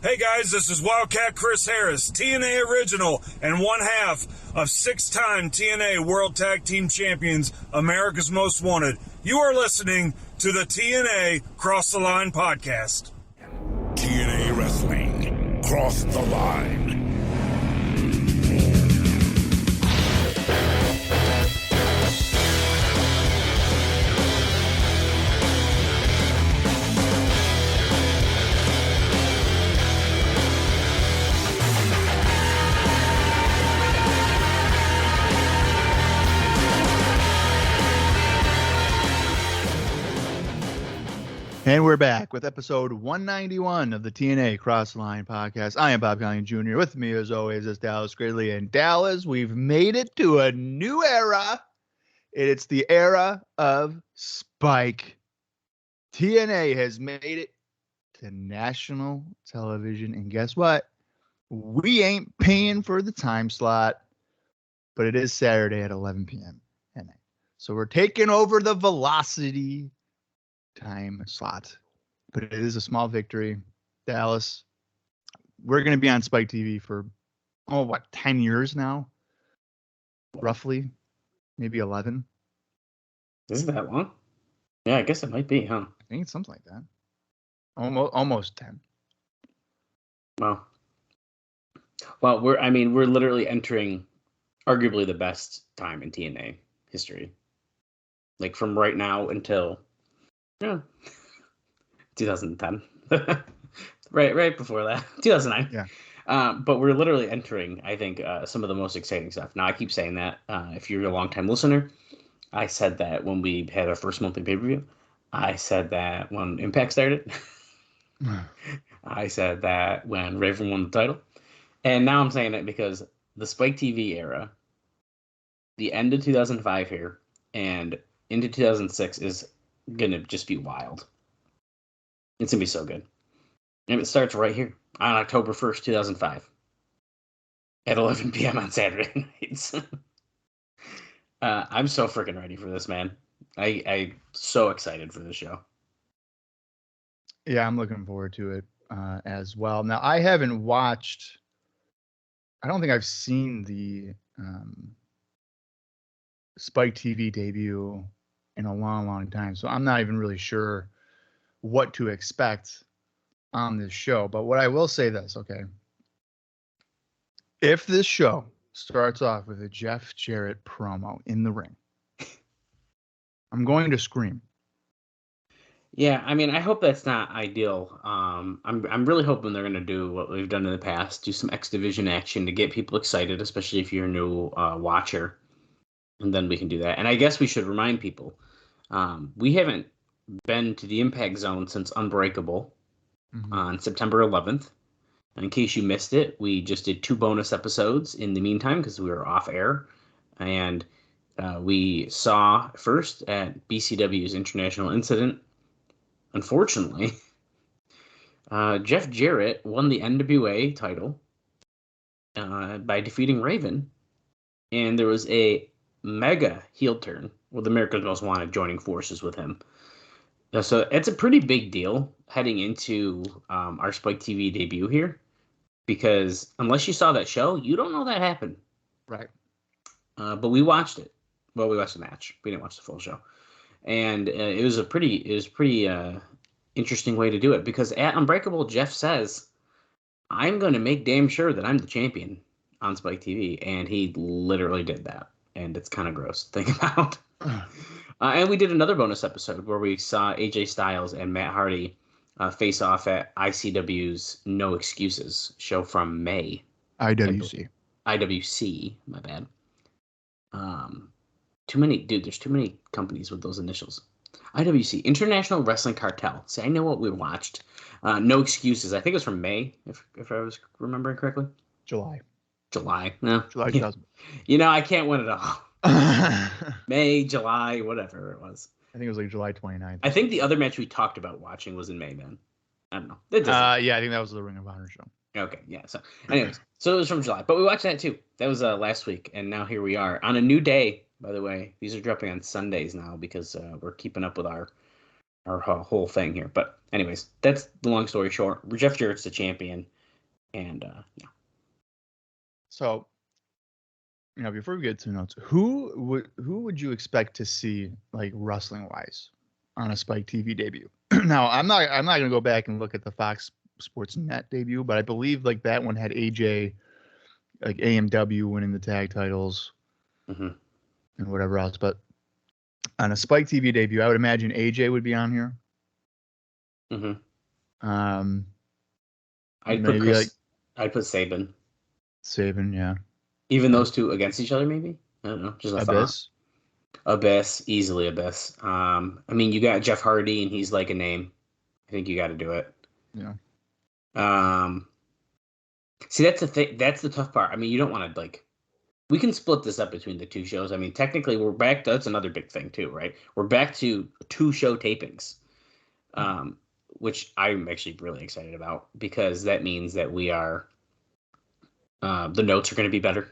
Hey guys, this is Wildcat Chris Harris, TNA original and one half of 6-time TNA World Tag Team Champions, America's Most Wanted. You are listening to the TNA Cross the Line podcast. TNA Wrestling, Cross the Line. And we're back with episode 191 of the TNA Cross the Line podcast. I am Colling Jr. With me, as always, is Dallas Gridley. And Dallas, we've made it to a new era. It's the era of Spike. TNA has made it to national television. And guess what? We ain't paying for the time slot, but it is Saturday at 11 p.m. So we're taking over the Velocity time slot, but it is a small victory. Dallas, we're going to be on Spike TV for 10 years now, roughly, maybe 11. Is it that long? Yeah, I guess it might be, huh? I think it's something like that. Almost 10. Well, we're literally entering arguably the best time in TNA history, like from right now until 2010. right before that, 2009. Yeah. But we're literally entering, I think, some of the most exciting stuff. Now, I keep saying that. If you're a longtime listener, I said that when we had our first monthly pay-per-view. I said that when Impact started. I said that when Raven won the title. And now I'm saying it because the Spike TV era, the end of 2005 here, and into 2006 is gonna just be wild. It's gonna be so good. And it starts right here on October 1st, 2005 at 11 p.m. on Saturday nights. I'm so freaking ready for this, man. I'm so excited for this show. Yeah, I'm looking forward to it as well. Now, I haven't watched, I don't think I've seen the Spike TV debut in a long time. So I'm not even really sure what to expect on this show. But what I will say this, okay. If this show starts off with a Jeff Jarrett promo in the ring, I'm going to scream. Yeah, I hope that's not ideal. I'm really hoping they're going to do what we've done in the past, do some X Division action to get people excited, especially if you're a new watcher. And then we can do that. And I guess we should remind people, we haven't been to the Impact Zone since Unbreakable on September 11th. And in case you missed it, we just did 2 bonus episodes in the meantime because we were off air. And we saw first at BCW's International Incident, unfortunately, Jeff Jarrett won the NWA title by defeating Raven. And there was a mega heel turn with America's Most Wanted joining forces with him. So it's a pretty big deal heading into our Spike TV debut here, because unless you saw that show, you don't know that happened. Right. But we watched it. Well, we watched the match. We didn't watch the full show. And it was pretty interesting way to do it, because at Unbreakable, Jeff says, I'm going to make damn sure that I'm the champion on Spike TV. And he literally did that. And it's kind of gross to think about. And we did another bonus episode where we saw AJ Styles and Matt Hardy face off at ICW's No Excuses show from May. IWC, my bad. There's too many companies with those initials. IWC, International Wrestling Cartel. See, I know what we watched. No Excuses. I think it was from May, if I was remembering correctly. July. No. July 2000. I can't win it all. May, July, whatever it was. I think it was like July 29th. I think the other match we talked about watching was in May, then. I don't know. Yeah, I think that was the Ring of Honor show. Okay, yeah. So, anyways, so it was from July. But we watched that too. That was last week. And now here we are on a new day, by the way. These are dropping on Sundays now because we're keeping up with our whole thing here. But anyways, that's the long story short. Jeff Jarrett's the champion. And yeah. So, before we get to notes, who would you expect to see, like, wrestling wise, on a Spike TV debut? Now, I'm not gonna go back and look at the Fox Sports Net debut, but I believe like that one had AJ, like AMW winning the tag titles and whatever else. But on a Spike TV debut, I would imagine AJ would be on here. I'd put Sabin. Sabin, yeah. Even those two against each other, maybe? I don't know. Just a Abyss. Abyss, easily Abyss. I mean, you got Jeff Hardy, and he's like a name. I think you got to do it. Yeah. See, that's the thing. That's the tough part. I mean, you don't want to like. We can split this up between the two shows. I mean, technically, we're back. That's another big thing too, right? We're back to 2 show tapings, which I'm actually really excited about because that means that we are. The notes are going to be better.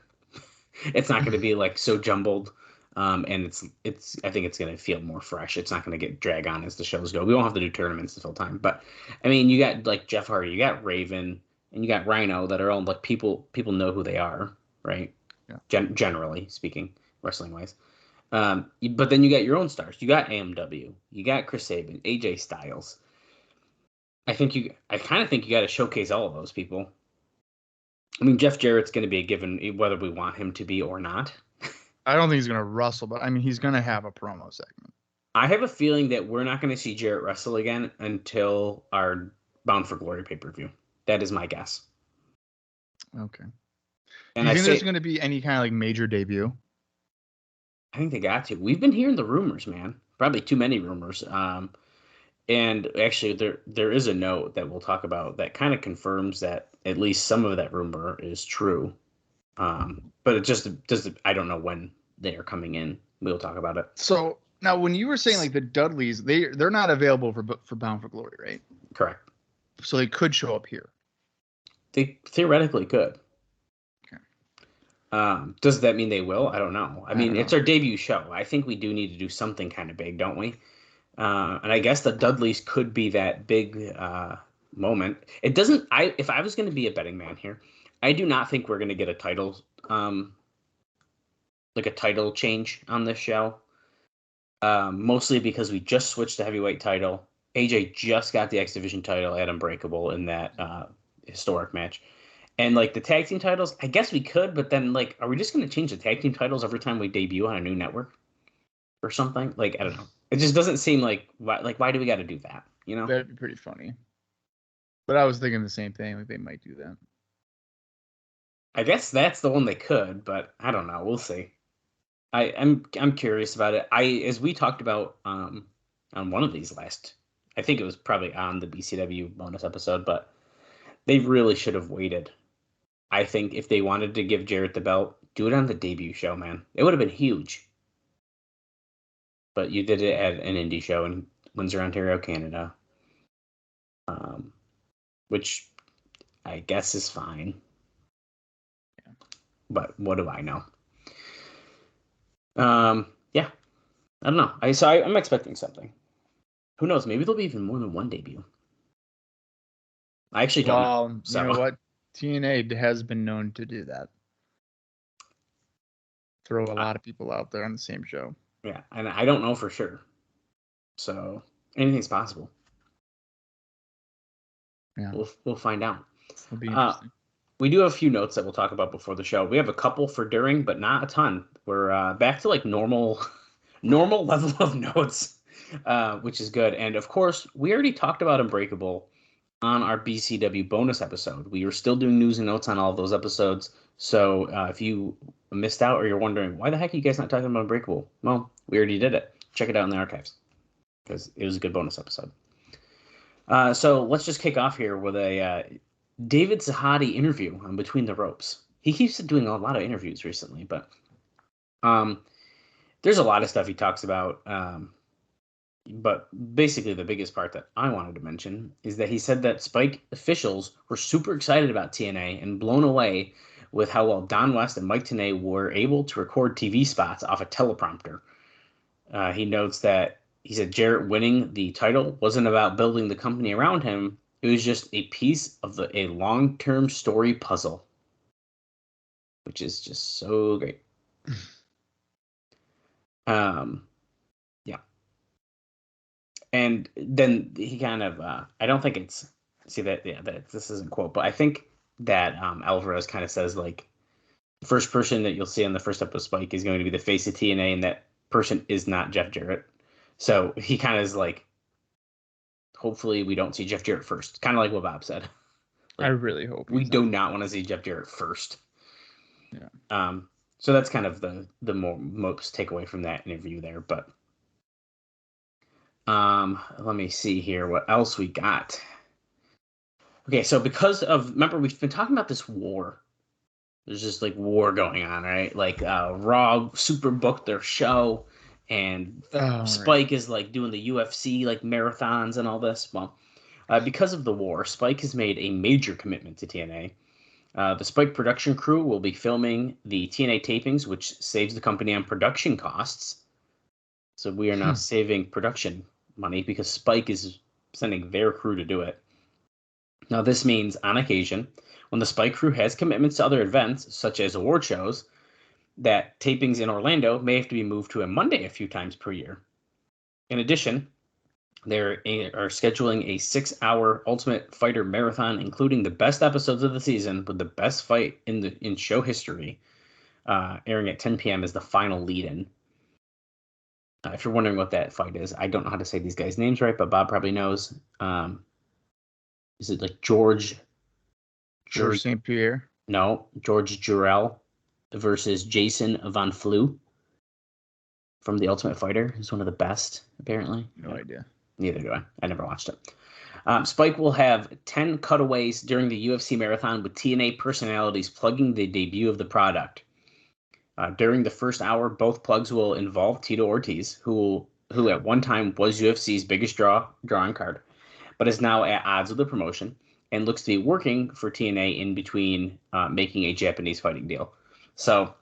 It's not going to be like so jumbled, and it's. I think it's going to feel more fresh. It's not going to get drag on as the shows go. We won't have to do tournaments to fill time, but I mean, you got like Jeff Hardy, you got Raven, and you got Rhino that are all like people know who they are, right? Yeah. Generally speaking, wrestling wise. But then you got your own stars. You got AMW, you got Chris Sabin, AJ Styles. I kind of think you got to showcase all of those people. I mean, Jeff Jarrett's going to be a given whether we want him to be or not. I don't think he's going to wrestle, but I mean, he's going to have a promo segment. I have a feeling that we're not going to see Jarrett wrestle again until our Bound for Glory pay-per-view. That is my guess. Okay. And do you think there's going to be any kind of like major debut? I think they got to. We've been hearing the rumors, man. Probably too many rumors. And actually, there is a note that we'll talk about that kind of confirms that at least some of that rumor is true. But it just does. I don't know when they are coming in. We'll talk about it. So now, when you were saying like the Dudleys, they're not available for Bound for Glory, right? Correct. So they could show up here. They theoretically could. Okay. Does that mean they will? I don't know. I mean, it's our debut show. I think we do need to do something kind of big, don't we? And I guess the Dudleys could be that big moment. It doesn't. If I was going to be a betting man here, I do not think we're going to get a title, like a title change on this show. Mostly because we just switched the heavyweight title. AJ just got the X Division title at Unbreakable in that historic match. And like the tag team titles, I guess we could, but then like, are we just going to change the tag team titles every time we debut on a new network or something? Like, I don't know. It just doesn't seem like why do we got to do that? You know, that'd be pretty funny. But I was thinking the same thing. Like they might do that. I guess that's the one they could, but I don't know. We'll see. I'm curious about it. As we talked about on one of these last, I think it was probably on the BCW bonus episode, but they really should have waited. I think if they wanted to give Jarrett the belt, do it on the debut show, man. It would have been huge. But you did it at an indie show in Windsor, Ontario, Canada, which I guess is fine. Yeah. But what do I know? Yeah, I don't know. I'm expecting something. Who knows? Maybe there'll be even more than one debut. I actually don't know. So. You know what? TNA has been known to do that. Throw a lot of people out there on the same show. Yeah, and I don't know for sure. So anything's possible. Yeah, we'll find out. It'll be interesting. We do have a few notes that we'll talk about before the show. We have a couple for during, but not a ton. We're back to like normal level of notes, which is good. And of course, we already talked about Unbreakable on our BCW bonus episode. We were still doing news and notes on all of those episodes. So if you missed out or you're wondering, why the heck are you guys not talking about Unbreakable? Well, we already did it. Check it out in the archives because it was a good bonus episode. So let's just kick off here with a David Sahadi interview on Between the Ropes. He keeps doing a lot of interviews recently, but there's a lot of stuff he talks about. But basically the biggest part that I wanted to mention is that he said that Spike officials were super excited about TNA and blown away with how well Don West and Mike Tenay were able to record TV spots off a teleprompter. He notes that he said Jarrett winning the title wasn't about building the company around him. It was just a piece of a long-term story puzzle, which is just so great. Yeah. And then he kind of, I don't think it's, that this isn't quote, but I think that Alvarez kind of says, like, the first person that you'll see on the first episode of Spike is going to be the face of TNA, and that person is not Jeff Jarrett. So he kind of is like, hopefully we don't see Jeff Jarrett first. Kind of like what Bob said. Like, I really hope we do not want to see Jeff Jarrett first. Yeah. So that's kind of the most takeaway from that interview there. But let me see here what else we got. Okay, so remember, we've been talking about this war. There's just like war going on, right? Like Raw super booked their show, and Spike is like doing the UFC like marathons and all this. Well, because of the war, Spike has made a major commitment to TNA. The Spike production crew will be filming the TNA tapings, which saves the company on production costs. So we are now saving production money because Spike is sending their crew to do it. Now, this means, on occasion, when the Spike crew has commitments to other events, such as award shows, that tapings in Orlando may have to be moved to a Monday a few times per year. In addition, they are scheduling a 6-hour Ultimate Fighter marathon, including the best episodes of the season with the best fight in show history, airing at 10 p.m. as the final lead-in. If you're wondering what that fight is, I don't know how to say these guys' names right, but Bob probably knows. Is it like George St. Pierre? No, George Jarrell versus Jason Von Flue from The Ultimate Fighter. He's one of the best, apparently. No idea. Neither do I. I never watched it. Spike will have 10 cutaways during the UFC marathon with TNA personalities plugging the debut of the product. During the first hour, both plugs will involve Tito Ortiz, who at one time was UFC's biggest drawing card, but is now at odds with the promotion and looks to be working for TNA in between making a Japanese fighting deal. So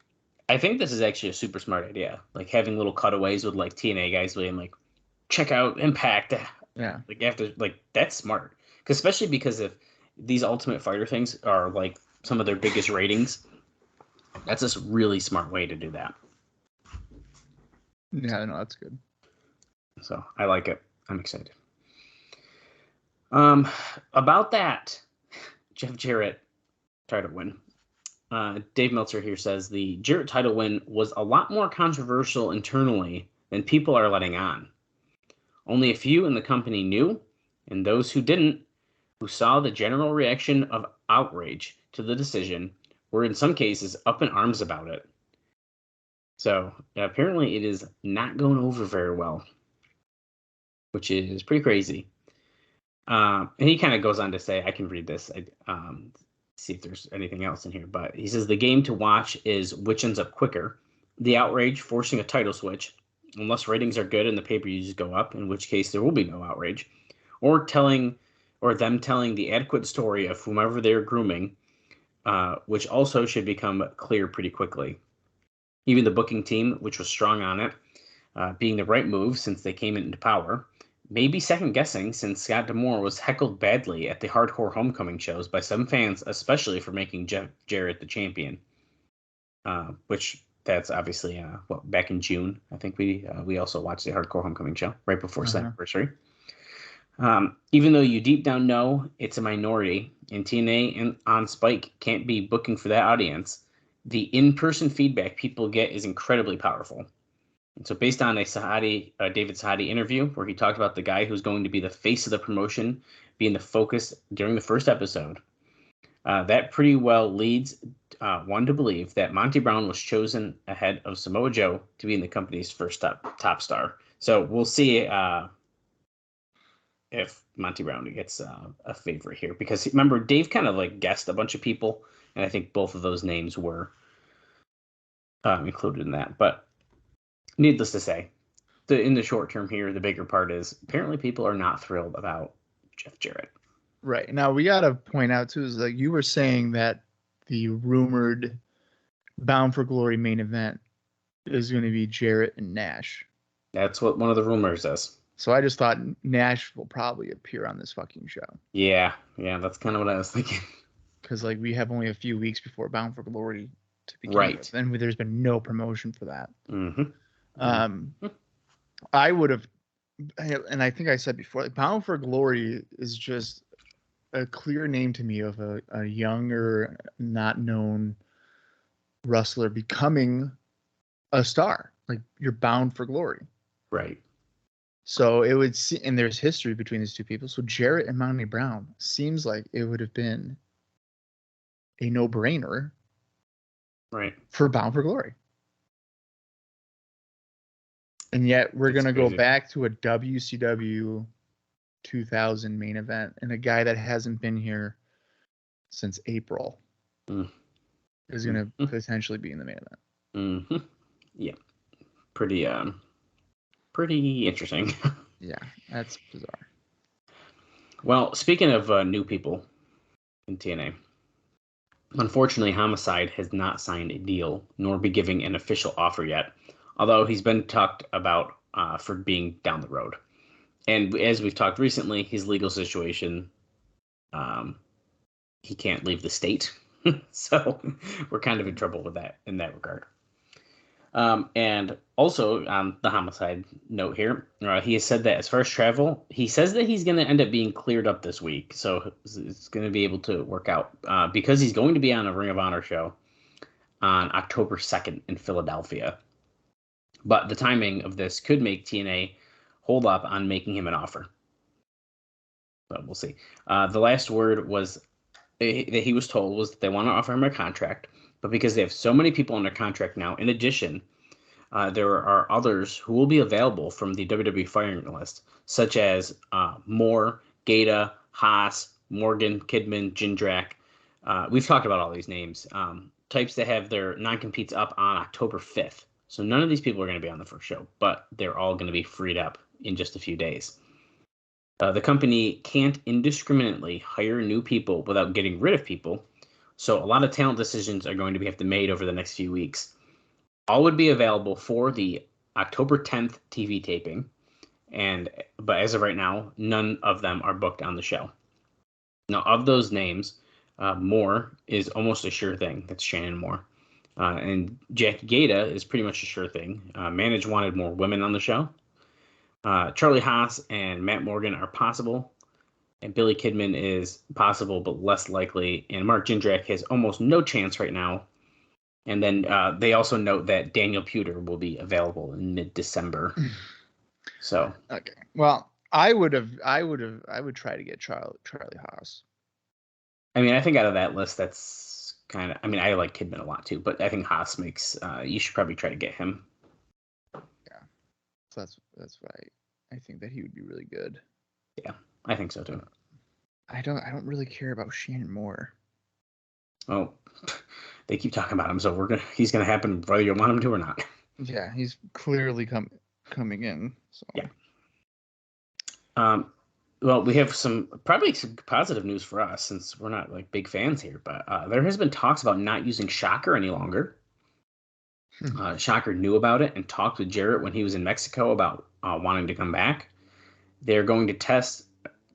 I think this is actually a super smart idea, like having little cutaways with like TNA guys being like, check out Impact. Yeah. Like after, like, that's smart. Especially because if these Ultimate Fighter things are like some of their biggest ratings, that's a really smart way to do that. Yeah, no, that's good. So I like it. I'm excited. About that, Jeff Jarrett title win. Dave Meltzer here says the Jarrett title win was a lot more controversial internally than people are letting on. Only a few in the company knew, and those who didn't, who saw the general reaction of outrage to the decision, were in some cases up in arms about it. So apparently it is not going over very well, which is pretty crazy. And he kind of goes on to say, I can read this, see if there's anything else in here, but he says the game to watch is which ends up quicker, the outrage forcing a title switch, unless ratings are good and the pay-per-views go up, in which case there will be no outrage, or them telling the adequate story of whomever they're grooming, which also should become clear pretty quickly. Even the booking team, which was strong on it, being the right move since they came into power, may be second-guessing since Scott D'Amore was heckled badly at the Hardcore Homecoming shows by some fans, especially for making Jeff Jarrett the champion. Which that's obviously back in June. I think we also watched the Hardcore Homecoming show right before his anniversary. Even though you deep down know it's a minority, and TNA and on Spike can't be booking for that audience, the in-person feedback people get is incredibly powerful. And so based on a David Sahadi interview where he talked about the guy who's going to be the face of the promotion being the focus during the first episode, that pretty well leads one to believe that Monty Brown was chosen ahead of Samoa Joe to be in the company's first top star. So we'll see if Monty Brown gets a favorite here, because remember, Dave kind of like guessed a bunch of people, and I think both of those names were included in that. But needless to say, in the short term here, the bigger part is apparently people are not thrilled about Jeff Jarrett. Right. Now, we got to point out, too, is like you were saying that the rumored Bound for Glory main event is going to be Jarrett and Nash. That's what one of the rumors is. So I just thought Nash will probably appear on this fucking show. Yeah, that's kind of what I was thinking. Because like we have only a few weeks before Bound for Glory to begin Right. with, and there's been no promotion for that. Mm-hmm. I would have, and I think I said before, like, Bound for Glory is just a clear name to me of a younger, not known wrestler becoming a star. Like, you're bound for glory. Right. So it would see, and there's history between these two people. So Jarrett and Monty Brown seems like it would have been a no-brainer, right, for Bound for Glory. And yet we're going to go back to a WCW 2000 main event, and a guy that hasn't been here since April is going to potentially be in the main event. Mm-hmm. Yeah. Pretty interesting. Yeah, that's bizarre. Well, speaking of new people in TNA, unfortunately, Homicide has not signed a deal, nor be giving an official offer yet, although he's been talked about for being down the road. And as we've talked recently, his legal situation, he can't leave the state. So we're kind of in trouble with that in that regard. And also on the Homicide note here, he has said that as far as travel, he says that he's going to end up being cleared up this week. So it's going to be able to work out because he's going to be on a Ring of Honor show on October 2nd in Philadelphia. But the timing of this could make TNA hold up on making him an offer. But we'll see. The last word was that he was told was that they want to offer him a contract, but because they have so many people under contract now, in addition, there are others who will be available from the WWE firing list, such as Moore, Gata, Haas, Morgan, Kidman, Jindrak. We've talked about all these names. Types that have their non-competes up on October 5th. So none of these people are going to be on the first show, but they're all going to be freed up in just a few days. The company can't indiscriminately hire new people without getting rid of people, so a lot of talent decisions are going to have to be made over the next few weeks. All would be available for the October 10th TV taping, but as of right now, none of them are booked on the show. Now, of those names, Moore is almost a sure thing. That's Shannon Moore. And Jackie Gata is pretty much a sure thing. Manage wanted more women on the show. Charlie Haas and Matt Morgan are possible, and Billy Kidman is possible but less likely, and Mark Jindrak has almost no chance right now. And then they also note that Daniel Puder will be available in mid-December. So okay, well, I would try to get Charlie Haas. I mean, I think out of that list, that's kind of. I mean, I like Kidman a lot too, but I think Haas makes. You should probably try to get him. So that's why I think that he would be really good. Yeah, I think so too. I don't really care about Shannon Moore. Oh, they keep talking about him, so he's gonna happen whether you want him to or not. Yeah, he's clearly coming in. So yeah. Well, we have probably some positive news for us since we're not like big fans here, but there has been talks about not using Shocker any longer. Shocker knew about it and talked with Jarrett when he was in Mexico about wanting to come back. They're going to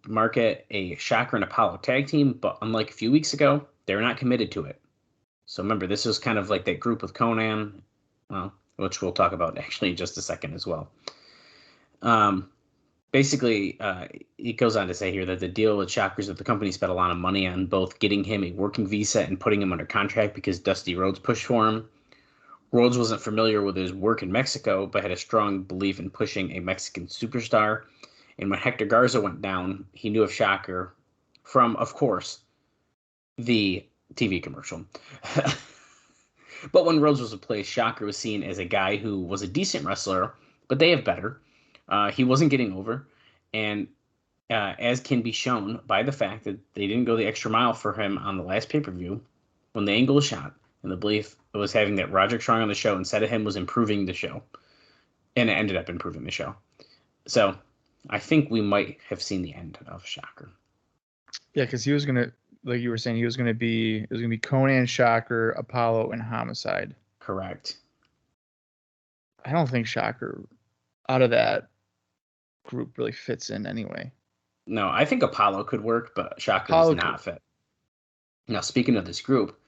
market a Shocker and Apollo tag team, but unlike a few weeks ago, they're not committed to it. So remember, this is kind of like that group with Conan, which we'll talk about actually in just a second as well. Basically, it goes on to say here that the deal with Shocker is that the company spent a lot of money on both getting him a working visa and putting him under contract because Dusty Rhodes pushed for him. Rhodes wasn't familiar with his work in Mexico, but had a strong belief in pushing a Mexican superstar. And when Hector Garza went down, he knew of Shocker from, of course, the TV commercial. But when Rhodes was replaced, Shocker was seen as a guy who was a decent wrestler, but they have better. He wasn't getting over, and as can be shown by the fact that they didn't go the extra mile for him on the last pay-per-view when the angle was shot, and the belief was having that Roderick Strong on the show instead of him was improving the show, and it ended up improving the show. So I think we might have seen the end of Shocker. Yeah, because he was gonna, like you were saying, it was gonna be Conan, Shocker, Apollo, and Homicide. Correct. I don't think Shocker, out of that, group really fits in anyway. No, I think Apollo could work, but Shaka does not fit. Now, speaking of this group,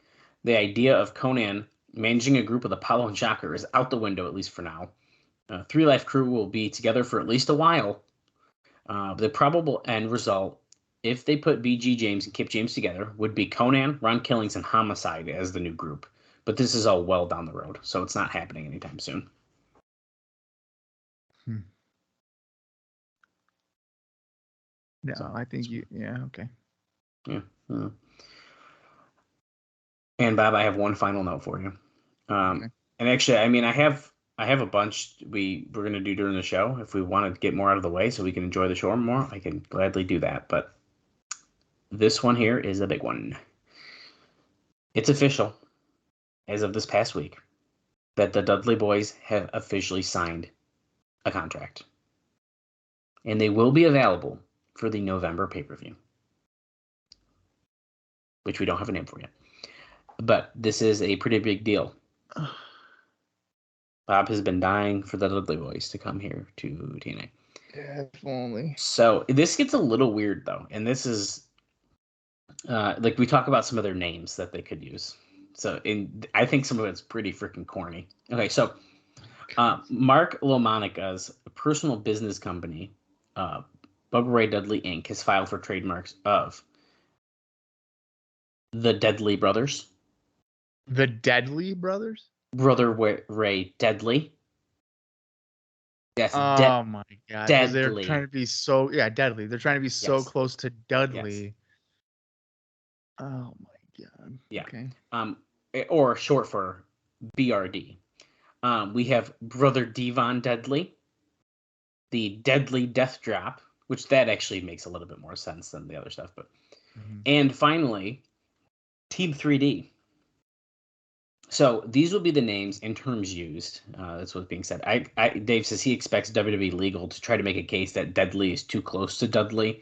the idea of Conan managing a group with Apollo and Shocker is out the window, at least for now. Three Life Crew will be together for at least a while. The probable end result, if they put BG James and Kip James together, would be Conan, Ron Killings, and Homicide as the new group. But this is all well down the road, so it's not happening anytime soon. No, so, I think okay. Yeah. And Bob, I have one final note for you. Okay. And actually, I mean, I have a bunch we're going to do during the show. If we want to get more out of the way so we can enjoy the show more, I can gladly do that. But this one here is a big one. It's official, as of this past week, that the Dudley Boys have officially signed a contract. And they will be available for the November pay-per-view, which we don't have a name for yet. But this is a pretty big deal. Bob has been dying for the Dudley Boys to come here to TNA. Yeah, if only. So this gets a little weird, though. And this is, like, we talk about some of their names that they could use. So I think some of it's pretty freaking corny. Okay, so Mark LaMonica's personal business company, Bubba Ray Dudley, Inc., has filed for trademarks of the Deadly Brothers. The Deadly Brothers? Brother Ray Deadly. Yes. Oh my God! Deadly. They're trying to be deadly. They're trying to be so close to Dudley. Yes. Oh my God. Yeah. Okay. Or short for BRD. We have Brother Devon Deadly, the Deadly Death Drop, which that actually makes a little bit more sense than the other stuff, but and finally, Team 3D. So these will be the names and terms used. That's what's being said. Dave says he expects WWE Legal to try to make a case that Deadly is too close to Dudley.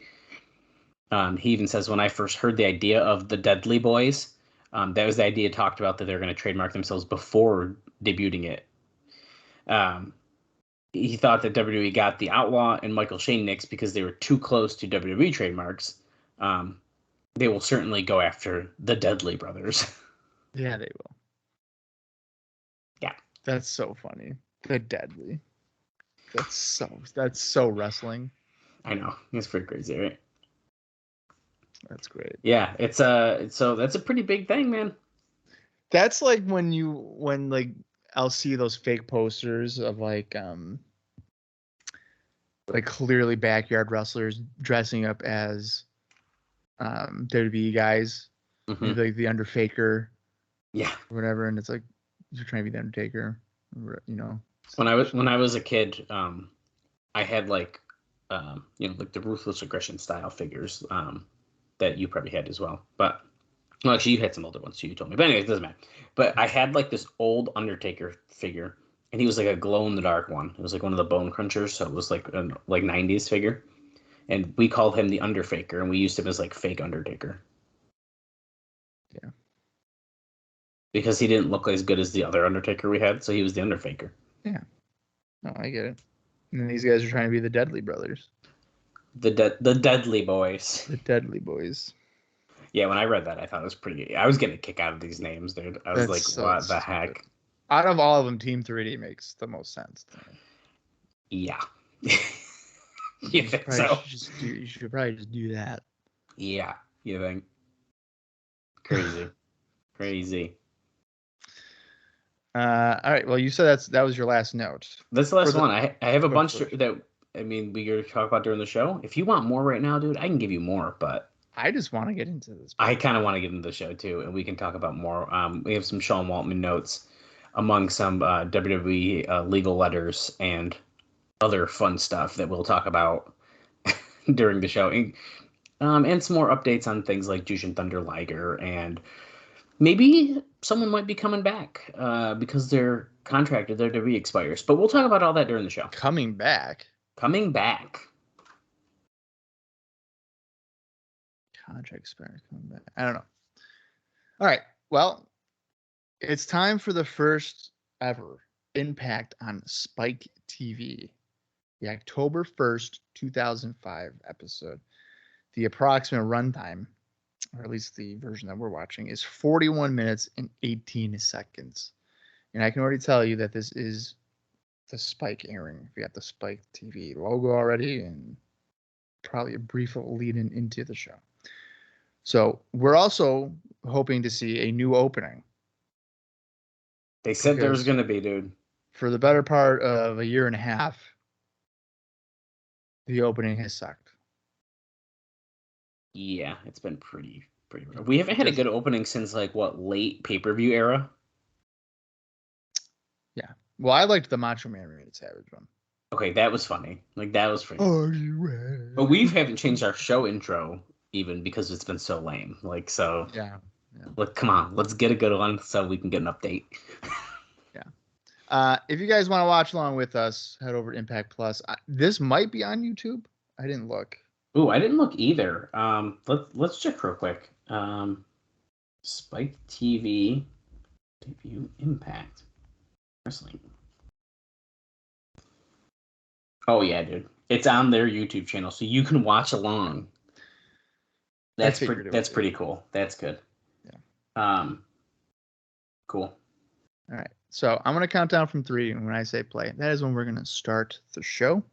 He even says, when I first heard the idea of the Deadly Boys, that was the idea talked about, that they're going to trademark themselves before debuting it. He thought that WWE got the Outlaw and Michael Shane nicks because they were too close to WWE trademarks. They will certainly go after the Deadly Brothers. Yeah, they will. Yeah. That's so funny. The Deadly. That's so wrestling. I know. It's pretty crazy, right? That's great. Yeah, so that's a pretty big thing, man. That's like when I'll see those fake posters of like clearly backyard wrestlers dressing up as WWE guys, like the Undertaker, or whatever, and it's like you're trying to be the Undertaker, you know. When I was a kid, I had like the Ruthless Aggression style figures that you probably had as well, but well, actually you had some older ones too, you told me, but anyways, it doesn't matter. But I had like this old Undertaker figure, and he was like a glow in the dark one. It was like one of the Bone Crunchers, so it was like a 90s figure, and we called him the Underfaker, and we used him as like fake Undertaker. Yeah. Because he didn't look as good as the other Undertaker we had, so he was the Underfaker. Yeah. No, I get it. And then these guys are trying to be the Deadly Brothers. The Deadly Boys. The Deadly Boys. Yeah, when I read that, I thought it was pretty... I was getting a kick out of these names, dude. I was what the heck? Out of all of them, Team 3D makes the most sense to me. Yeah. You think so? You should probably just do that. Yeah, you think? Crazy. Crazy. All right. Well, you said that was your last note. That's the last one. I have a bunch that we going to talk about during the show. If you want more right now, dude, I can give you more. But I just want to get into this. I kind of want to get into the show too, and we can talk about more. We have some Sean Waltman notes among some WWE legal letters and other fun stuff that we'll talk about during the show, and some more updates on things like Jushin Thunder Liger, and maybe someone might be coming back because their contract at their WWE expires. But we'll talk about all that during the show. Coming back. Contract expires. Coming back. I don't know. All right. Well, it's time for the first ever Impact on Spike TV. the October 1st, 2005 episode. The approximate runtime, or at least the version that we're watching, is 41 minutes and 18 seconds. And I can already tell you that this is the Spike airing. We got the Spike TV logo already and probably a brief lead-in into the show. So we're also hoping to see a new opening. They said there was going to be, dude. For the better part of a year and a half, the opening has sucked. Yeah, it's been pretty rough. We haven't had a good opening since late pay-per-view era. Yeah. Well, I liked the Macho Man Randy Savage one. Okay, that was funny. That was pretty. Are you ready? But we haven't changed our show intro even because it's been so lame. Yeah. Come on, let's get a good one so we can get an update. Yeah. If you guys want to watch along with us, head over to Impact Plus. This might be on YouTube. I didn't look. Ooh, I didn't look either. Let's check real quick. Spike TV debut Impact Wrestling. Oh yeah, dude, it's on their YouTube channel, so you can watch along. That's pretty cool. That's good. Yeah. Cool. All right. So I'm gonna count down from 3, and when I say play, that is when we're gonna start the show.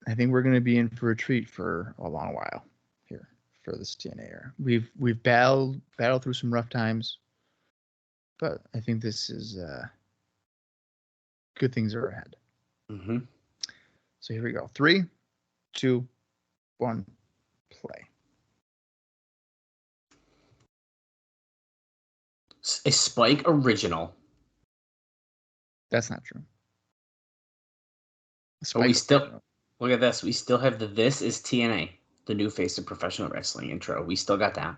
I think we're gonna be in for a treat for a long while here for this TNA era. We've battled through some rough times, but I think this is good things are ahead. Mm-hmm. So here we go. 3, 2, 1, play. A Spike original. That's not true. But we still look at this. We still have the "This is TNA," the new face of professional wrestling intro. We still got that.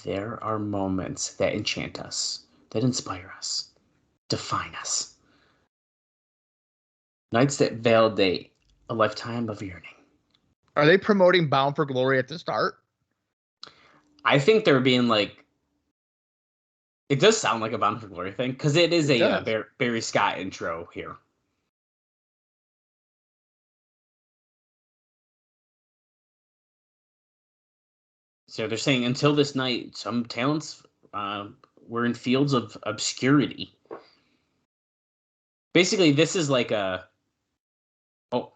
There are moments that enchant us, that inspire us, define us. Nights that validate a lifetime of yearning. Are they promoting Bound for Glory at the start? I think they're being it does sound like a Bound for Glory thing, because it is a Barry Scott intro here. So they're saying, until this night, some talents were in fields of obscurity. Basically, this is like a... Oh.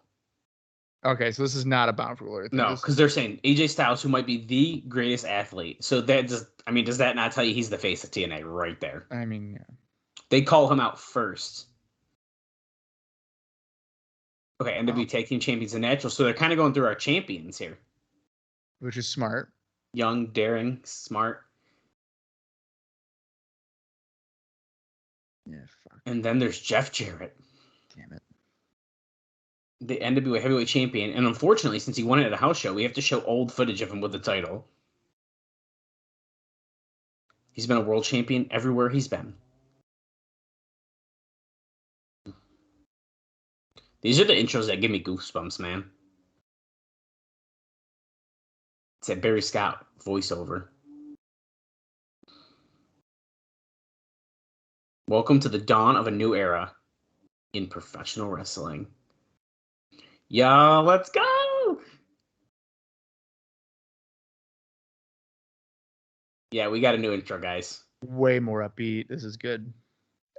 Okay, so this is not a Bound for Glory thing. No, because they're saying AJ Styles, who might be the greatest athlete. So that just... I mean, does that not tell you he's the face of TNA right there? I mean, yeah. They call him out first. Okay, NW Tag Team Champions and Natural. So they're kind of going through our champions here. Which is smart. Young, daring, smart. Yeah, fuck. And then there's Jeff Jarrett. Damn it. The NWA Heavyweight Champion. And unfortunately, since he won it at a house show, we have to show old footage of him with the title. He's been a world champion everywhere he's been. These are the intros that give me goosebumps, man. It's that Barry Scott voiceover. Welcome to the dawn of a new era in professional wrestling. Yo, let's go! Yeah, we got a new intro, guys. Way more upbeat. This is good.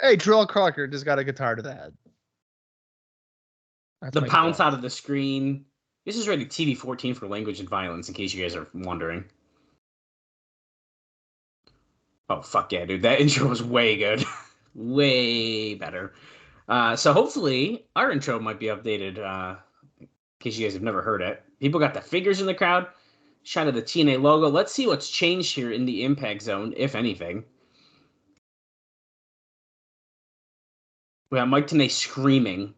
Hey, Terrell Crocker just got a guitar to the head. That's the pounce out of the screen. This is rated TV 14 for language and violence, in case you guys are wondering. Oh, fuck yeah, dude. That intro was way good. Way better. So hopefully, our intro might be updated, in case you guys have never heard it. People got the figures in the crowd. Shot of the TNA logo. Let's see what's changed here in the Impact Zone, if anything. We got Mike Tenay screaming.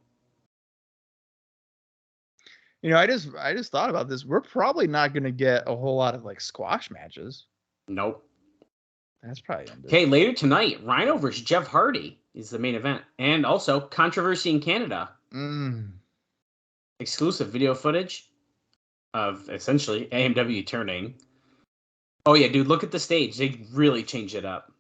You know, I just thought about this. We're probably not going to get a whole lot of squash matches. Nope. That's probably ended. Okay, later tonight, Rhino versus Jeff Hardy is the main event, and also controversy in Canada. Exclusive video footage of essentially AMW turning. Oh yeah, dude, look at the stage. They really changed it up.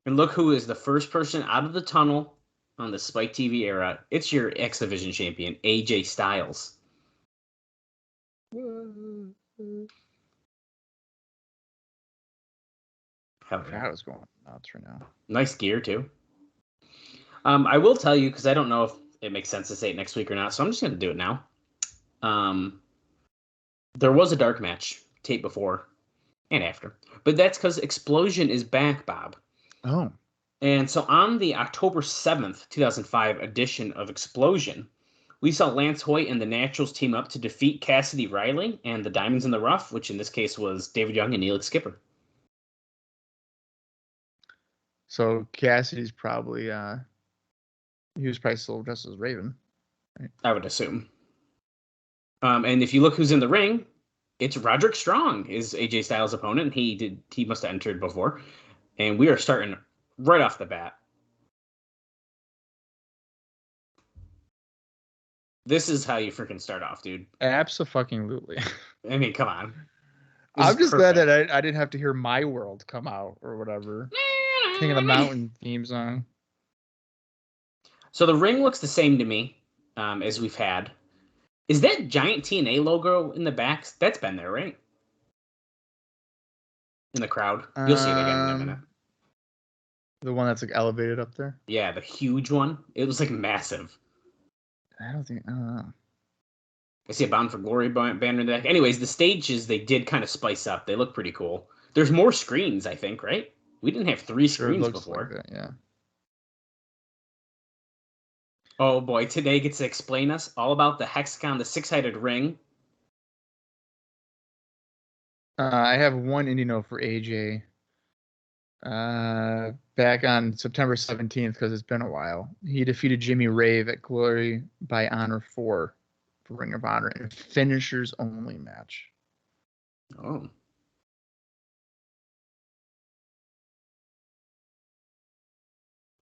And look who is the first person out of the tunnel on the Spike TV era. It's your X Division champion, AJ Styles. Hell yeah. That was going nuts right now. Nice gear, too. I will tell you, because I don't know if it makes sense to say it next week or not, so I'm just going to do it now. There was a dark match tape before and after, but that's because Explosion is back, Bob. Oh. And so on the October 7th, 2005 edition of Explosion, we saw Lance Hoyt and the Naturals team up to defeat Cassidy Riley and the Diamonds in the Rough, which in this case was David Young and Neelix Skipper. So Cassidy's probably he was probably still dressed as Raven. Right? I would assume. And if you look who's in the ring, it's Roderick Strong is AJ Styles' opponent. He must have entered before. And we are starting right off the bat. This is how you freaking start off, dude. Absolutely. I mean, come on. I'm just glad that I didn't have to hear My World come out or whatever. King of the Mountain theme song. So the ring looks the same to me as we've had. Is that giant TNA logo in the back? That's been there, right? In the crowd. You'll see it again in a minute. The one that's like elevated up there? Yeah, the huge one. It was like massive. I don't know. I see a Bound for Glory banner in the back. Anyways, the stages they did kind of spice up. They look pretty cool. There's more screens, I think, right? We didn't have 3 screens before. Like that, yeah. Oh boy, today gets to explain us all about the hexagon, the 6-sided ring. I have one indie note for AJ. Back on September 17th, because it's been a while, he defeated Jimmy Rave at Glory by Honor 4 for Ring of Honor in a finishers only match. Oh.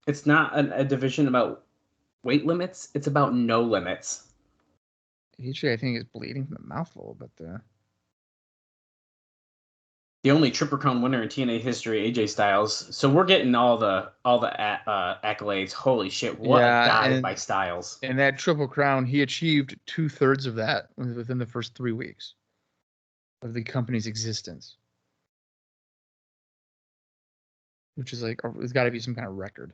It's not a division about weight limits. It's about no limits. AJ, I think, is bleeding from the mouth a little bit there. The only Triple Crown winner in TNA history, AJ Styles. So we're getting all the accolades. Holy shit! What a dive by Styles! And that Triple Crown, he achieved 2/3 of that within the first 3 weeks of the company's existence, which is like, it's got to be some kind of record.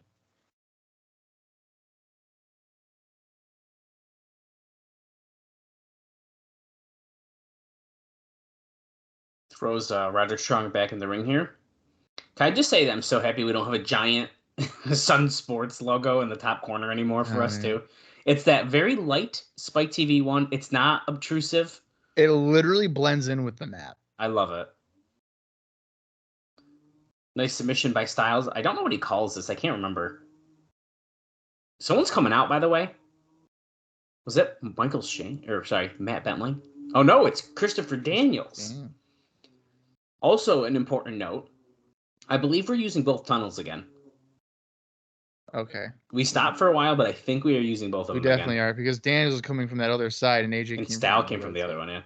Throws Roderick Strong back in the ring here. Can I just say that I'm so happy we don't have a giant Sun Sports logo in the top corner anymore for us, too. It's that very light Spike TV one. It's not obtrusive. It literally blends in with the map. I love it. Nice submission by Styles. I don't know what he calls this. I can't remember. Someone's coming out, by the way. Was that Matt Bentley? Oh, no, it's Christopher Daniels. Damn. Also, an important note, I believe we're using both tunnels again. Okay. We stopped for a while, but I think we are using both of them. We definitely are, because Daniels is coming from that other side, and AJ came from the other one, yeah.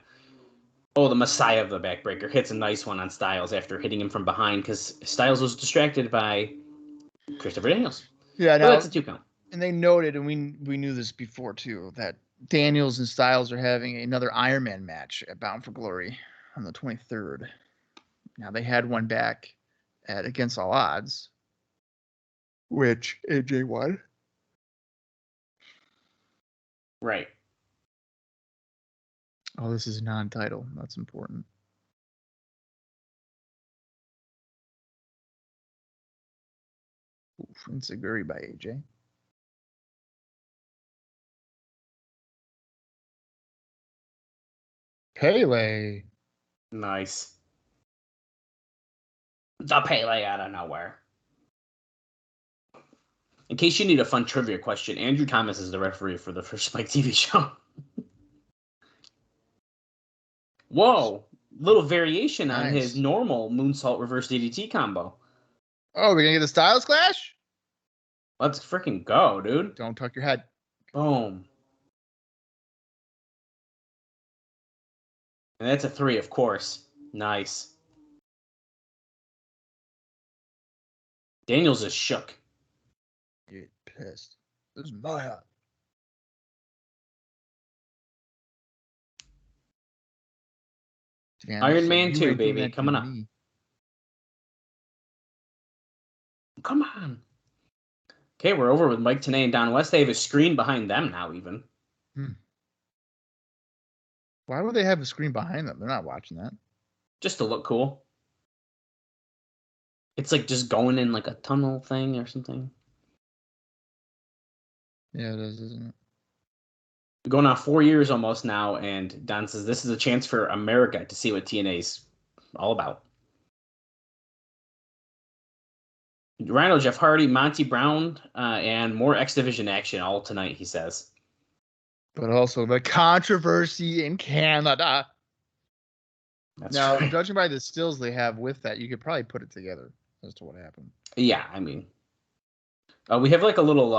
Oh, the Messiah of the Backbreaker hits a nice one on Styles after hitting him from behind, because Styles was distracted by Christopher Daniels. Yeah, now, that's a 2 count. And they noted, and we knew this before too, that Daniels and Styles are having another Iron Man match at Bound for Glory on the 23rd. Now, they had one back at Against All Odds, which AJ won. Right. Oh, this is non-title. That's important. Oof, Inseguri by AJ. Pele. Nice. The Pele out of nowhere. In case you need a fun trivia question, Andrew Thomas is the referee for the first Spike TV show. Whoa. Little variation on his normal moonsault reverse DDT combo. Oh, we're going to get the Styles Clash? Let's freaking go, dude. Don't tuck your head. Boom. And that's a 3, of course. Nice. Daniels is shook. You're pissed. This is my hat. Iron Man 2, baby, coming up. Come on. Okay, we're over with Mike Tenay and Don West. They have a screen behind them now, even. Why would they have a screen behind them? They're not watching that. Just to look cool. It's like just going in like a tunnel thing or something. Yeah, it is, isn't it? We're going on 4 years almost now, and Don says this is a chance for America to see what TNA's all about. Rhino, Jeff Hardy, Monty Brown, and more X Division action all tonight, he says. But also the controversy in Canada. That's now, right. judging by the stills they have with that, you could probably put it together as to what happened. Yeah, I mean, we have like a little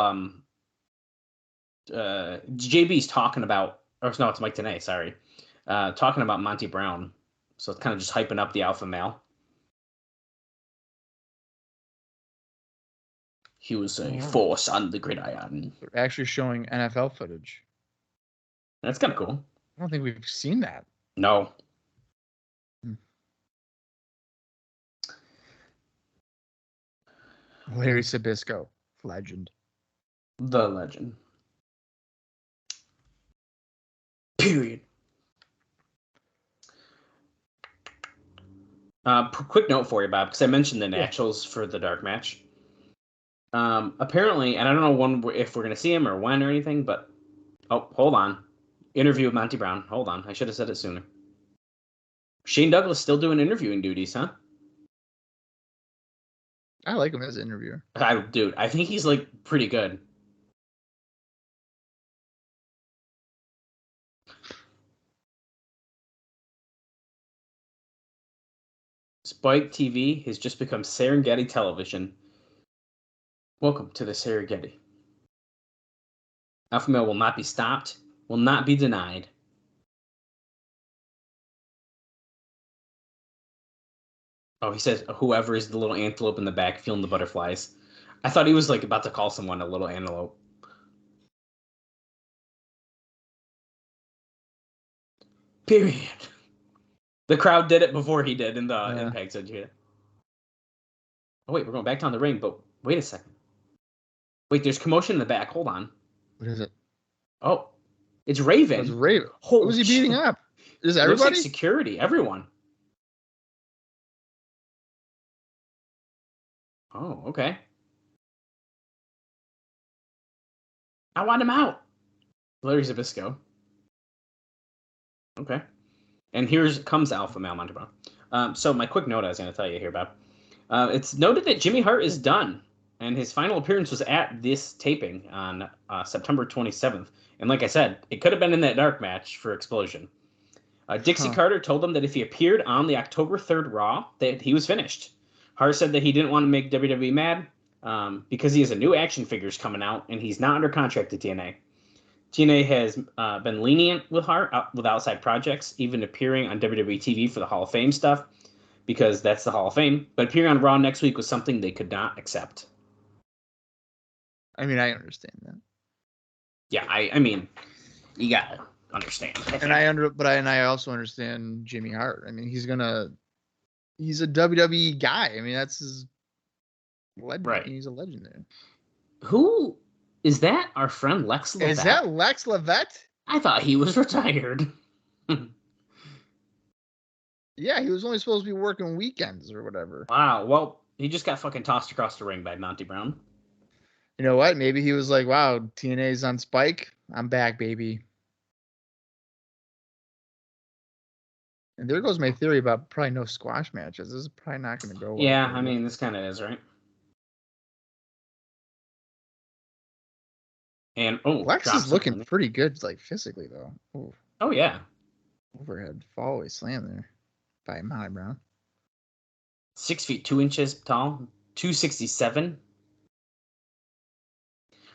JB's talking about, or no, it's Mike Tenay, sorry, talking about Monty Brown. So it's kind of just hyping up the alpha male. He was a force on the gridiron. They're actually showing NFL footage. That's kind of cool. I don't think we've seen that. No. Larry Sabisco, legend. The legend. Period. Quick note for you, Bob, because I mentioned the naturals for the dark match. Apparently, and I don't know if we're going to see him or when or anything, but hold on. Interview with Monty Brown. Hold on. I should have said it sooner. Shane Douglas still doing interviewing duties, huh? I like him as an interviewer. Dude, I think he's like pretty good. Spike TV has just become Serengeti Television. Welcome to the Serengeti. Alpha male will not be stopped, will not be denied. Oh, he says whoever is the little antelope in the back feeling the butterflies. I thought he was like about to call someone a little antelope. Period. The crowd did it before he did in the Impact, said you. Oh wait, we're going back down the ring, but wait a second. Wait, there's commotion in the back. Hold on. What is it? Oh, it's Raven. It's Raven. Who was he beating up? Is everybody? Looks like security, everyone. Oh, okay. I want him out. Larry Zbyszko. Okay. And comes Alpha Male Monty Brown. So my quick note I was going to tell you here, Bob. It's noted that Jimmy Hart is done, and his final appearance was at this taping on September 27th. And like I said, it could have been in that dark match for Explosion. Dixie Carter told him that if he appeared on the October 3rd Raw, that he was finished. Hart said that he didn't want to make WWE mad because he has a new action figures coming out, and he's not under contract to TNA. TNA has been lenient with Hart with outside projects, even appearing on WWE TV for the Hall of Fame stuff, because that's the Hall of Fame. But appearing on Raw next week was something they could not accept. I mean, I understand that. Yeah, I mean, you gotta understand. And I also understand Jimmy Hart. I mean, he's a WWE guy. I mean, that's his legend. Right. He's a legend there. Who is that? Our friend Lex Levette? Is that Lex Levette? I thought he was retired. Yeah, he was only supposed to be working weekends or whatever. Wow. Well, he just got fucking tossed across the ring by Monty Brown. You know what? Maybe he was like, wow, TNA's on Spike. I'm back, baby. And there goes my theory about probably no squash matches. This is probably not going to go well. Yeah, I mean, this kind of is, right? And, Lex is looking pretty good, like, physically, though. Ooh. Oh, yeah. Overhead fallaway slam there by Monty Brown. 6 feet 2 inches tall, 267.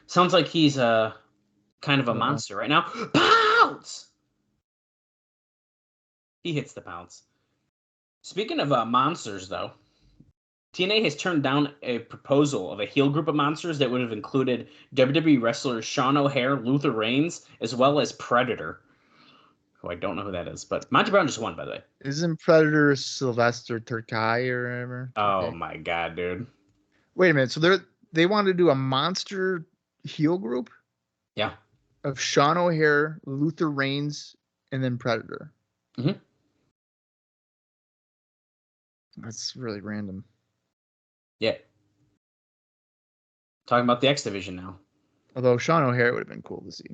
Sounds like he's kind of a monster right now. Pounce! He hits the pounce. Speaking of monsters, though, TNA has turned down a proposal of a heel group of monsters that would have included WWE wrestlers Sean O'Haire, Luther Reigns, as well as Predator. Who I don't know who that is, but Monty Brown just won, by the way. Isn't Predator Sylvester Terkay or whatever? Oh my god, dude. Wait a minute. So they want to do a monster heel group? Yeah. Of Sean O'Haire, Luther Reigns, and then Predator. Mm-hmm. That's really random. Yeah. Talking about the X Division now. Although Sean O'Haire would have been cool to see.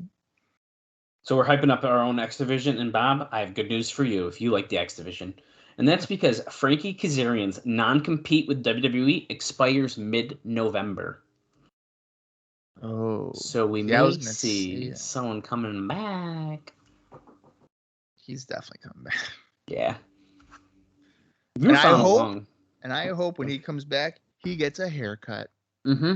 So we're hyping up our own X Division, and Bob, I have good news for you if you like the X Division. And that's because Frankie Kazarian's non-compete with WWE expires mid-November. Oh. So we may see someone coming back. He's definitely coming back. Yeah. And I hope when he comes back, he gets a haircut. Mm-hmm.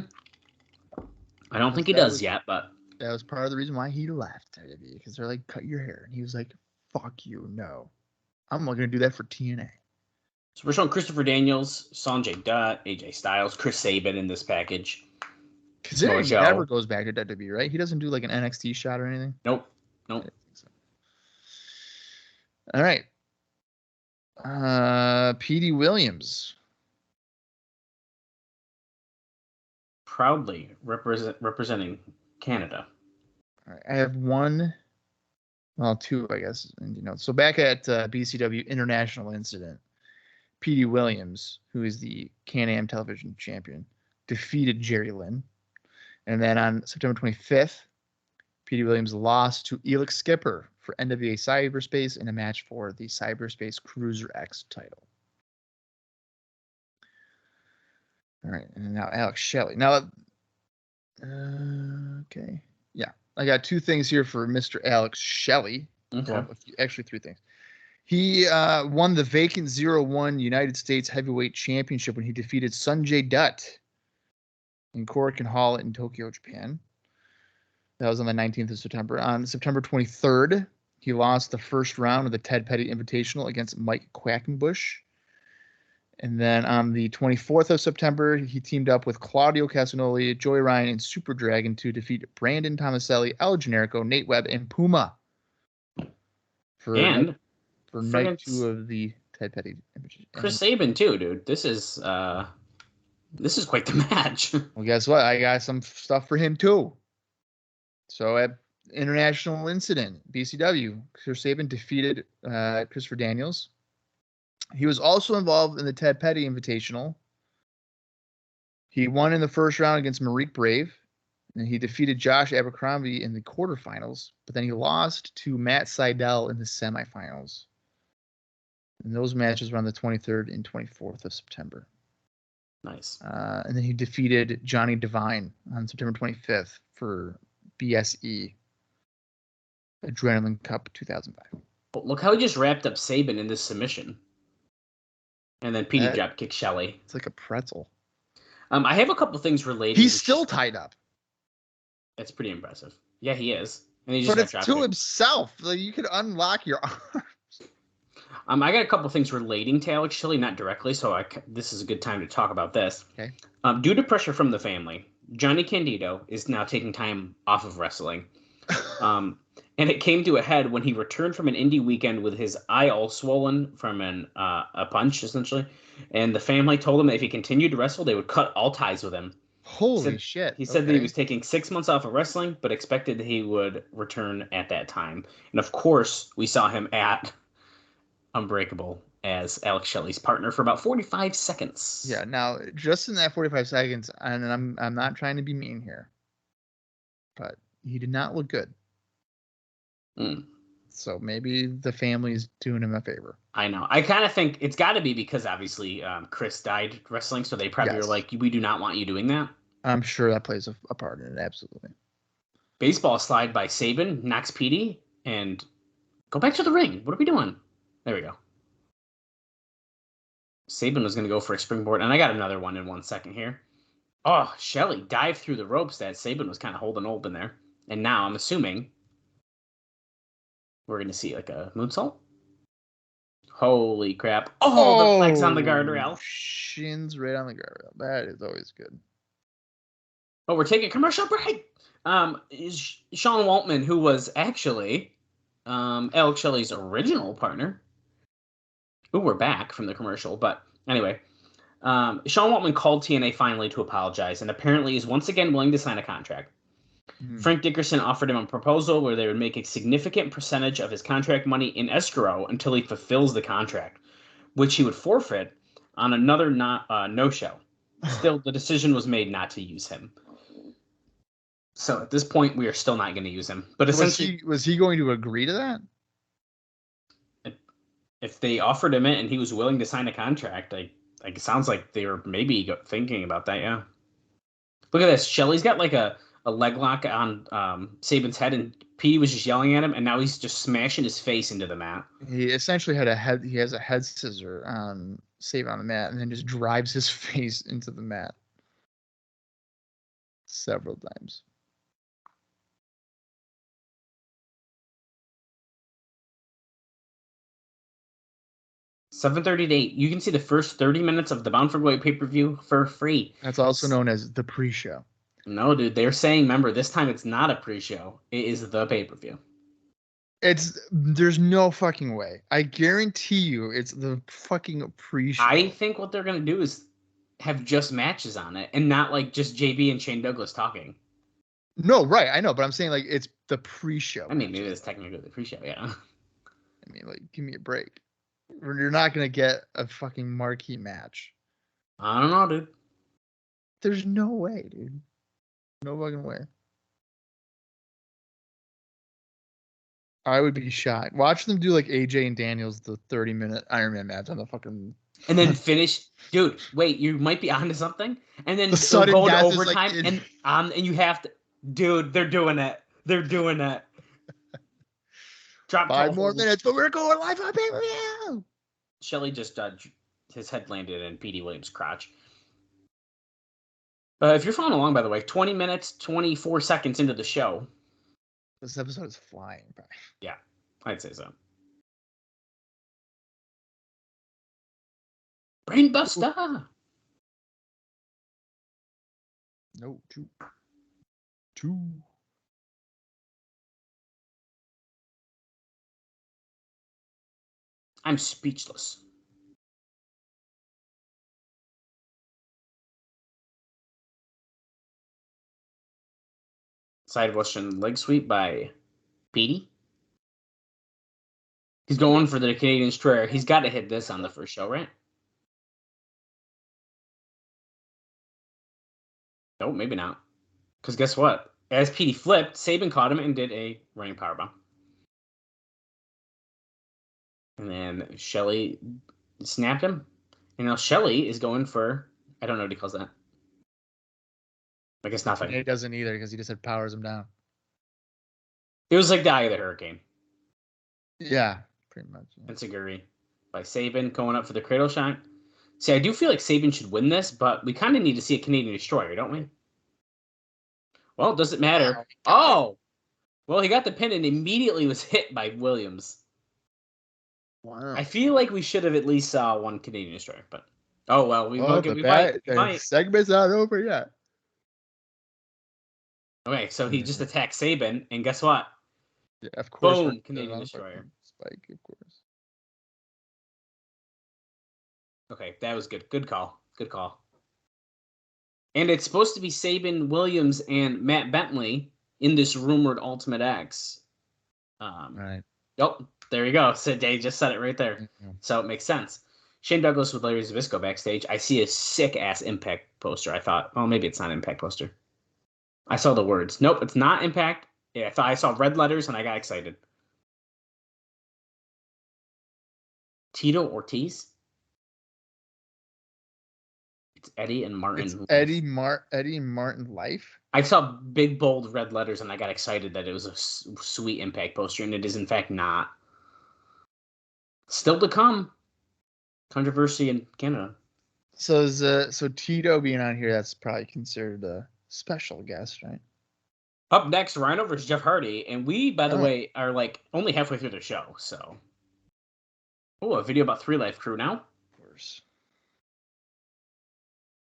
I don't think he does yet, but that was part of the reason why he left WWE, because they're like, cut your hair. And he was like, fuck you, no. I'm not going to do that for TNA. So we're showing Christopher Daniels, Sanjay Dutt, AJ Styles, Chris Sabin in this package. Because he never goes back to WWE, right? He doesn't do like an NXT shot or anything? Nope. So. All right. Petey Williams. Proudly representing Canada. All right, I have two, I guess. So back at BCW International Incident, Petey Williams, who is the Can-Am Television Champion, defeated Jerry Lynn. And then on September 25th, Petey Williams lost to Elix Skipper for NWA Cyberspace in a match for the Cyberspace Cruiser X title. All right, and now Alex Shelley. Now, okay. Yeah, I got two things here for Mr. Alex Shelley. Okay. Well, actually, three things. He won the vacant 0-1 United States Heavyweight Championship when he defeated Sanjay Dutt in Korakuen Hall in Tokyo, Japan. That was on the 19th of September. On September 23rd, he lost the first round of the Ted Petty Invitational against Mike Quackenbush. And then on the 24th of September, he teamed up with Claudio Castagnoli, Joey Ryan, and Super Dragon to defeat Brandon Tomaselli, El Generico, Nate Webb, and Puma for night 2 of the Ted Petty Invitational. Chris Sabin too, dude. This is quite the match. Well, guess what? I got some stuff for him too. So at International Incident, BCW, Chris Sabin defeated Christopher Daniels. He was also involved in the Ted Petty Invitational. He won in the first round against Marique Brave, and he defeated Josh Abercrombie in the quarterfinals, but then he lost to Matt Sydal in the semifinals. And those matches were on the 23rd and 24th of September. Nice. And then he defeated Johnny Devine on September 25th for BSE Adrenaline Cup 2005. Look how he just wrapped up Sabin in this submission. And then Petey drop kicked Shelley. It's like a pretzel. I have a couple things related. He's still tied up. That's pretty impressive. Yeah, he is. And he just but it's to himself. Like, you could unlock your arms. I got a couple things relating to Alex Shelley, not directly, so this is a good time to talk about this. Okay. Due to pressure from the family, Johnny Candido is now taking time off of wrestling. And it came to a head when he returned from an indie weekend with his eye all swollen from a punch, essentially. And the family told him that if he continued to wrestle, they would cut all ties with him. Holy shit. He said that he was taking 6 months off of wrestling, but expected that he would return at that time. And of course, we saw him at Unbreakable as Alex Shelley's partner for about 45 seconds. Yeah, now, just in that 45 seconds, and I'm not trying to be mean here, but he did not look good. So maybe the family's doing him a favor. I know. I kind of think it's got to be because obviously Chris died wrestling, so they probably were like, we do not want you doing that. I'm sure that plays a part in it, absolutely. Baseball slide by Sabin, knocks Petey, and go back to the ring. What are we doing? There we go. Sabin was going to go for a springboard, and I got another one in 1 second here. Oh, Shelley dived through the ropes that Sabin was kind of holding open there. And now I'm assuming we're going to see like a moonsault. Holy crap. Oh, the legs on the guardrail. Shins right on the guardrail. That is always good. Oh, we're taking a commercial break. Sean Waltman, who was actually Alex Shelley's original partner. Ooh, we're back from the commercial. But anyway, Sean Waltman called TNA finally to apologize and apparently is once again willing to sign a contract. Frank Dickerson offered him a proposal where they would make a significant percentage of his contract money in escrow until he fulfills the contract, which he would forfeit on another no-show. Still, the decision was made not to use him. So at this point, we are still not going to use him. But essentially, was he going to agree to that? If they offered him it and he was willing to sign a contract, it sounds like they were maybe thinking about that. Yeah. Look at this. Shelley's got like a leg lock on Sabin's head, and Petey was just yelling at him, and now he's just smashing his face into the mat. He essentially he has a head scissor on Sabin on the mat, and then just drives his face into the mat several times. $7:30 to 8. You can see the first 30 minutes of the Bound for Glory pay-per-view for free. That's also known as the pre-show. No, dude, they're saying, remember, this time it's not a pre-show. It is the pay-per-view. There's no fucking way. I guarantee you it's the fucking pre-show. I think what they're going to do is have just matches on it and not like just JB and Shane Douglas talking. No, right. I know, but I'm saying like it's the pre-show. I mean, maybe it's technically the pre-show, yeah. I mean, like, give me a break. You're not going to get a fucking marquee match. I don't know, dude. There's no way, dude. No fucking way. I would be shocked. Watch them do like AJ and Daniels, the 30-minute Iron Man match on the fucking... And then finish... Dude, wait, you might be onto something. And then the go to like, overtime, and you have to... Dude, they're doing it. They're doing it. Drop 5 more minutes, but we're going live on pay-per-view. Shelley just his head landed in Petey Williams' crotch. If you're following along, by the way, 20 minutes, 24 seconds into the show. This episode is flying by. Yeah, I'd say so. Brainbuster! No, two. I'm speechless. Side Western leg sweep by Petey. He's going for the Canadian Destroyer. He's got to hit this on the first show, right? No, maybe not. Because guess what? As Petey flipped, Sabin caught him and did a running powerbomb. And then Shelley snapped him. And now Shelley is going for... I don't know what he calls that. I guess nothing. He doesn't either because he just said powers him down. It was like the Eye of the Hurricane. Yeah, pretty much. Yeah. Enziguri by Sabin going up for the cradle shot. See, I do feel like Sabin should win this, but we kind of need to see a Canadian Destroyer, don't we? Well, does it matter? Oh! Well, he got the pin and immediately was hit by Williams. Wow. I feel like we should have at least saw one Canadian Destroyer, but... Oh, well, we might. The segment's not over yet. Okay, so he just attacked Sabin, and guess what? Yeah, of course. Boom, Canadian Destroyer. Spike, of course. Okay, that was good. Good call. Good call. And it's supposed to be Sabin, Williams, and Matt Bentley in this rumored Ultimate X. Right. Oh, there you go. So they just said it right there. Mm-hmm. So it makes sense. Shane Douglas with Larry Zbyszko backstage. I see a sick-ass Impact poster. I thought, well, maybe it's not an Impact poster. I saw the words. Nope, it's not Impact. Yeah, I saw red letters and I got excited. Tito Ortiz? It's Eddie and Martin. It's Eddie and Martin Life? I saw big, bold red letters and I got excited that it was a sweet Impact poster, and it is, in fact, not. Still to come. Controversy in Canada. So Tito being on here, that's probably considered a special guest, right? Up next, Rhino versus Jeff Hardy, and we, by the way, are like only halfway through the show, so Oh, a video about 3 Life Crew now. Of course.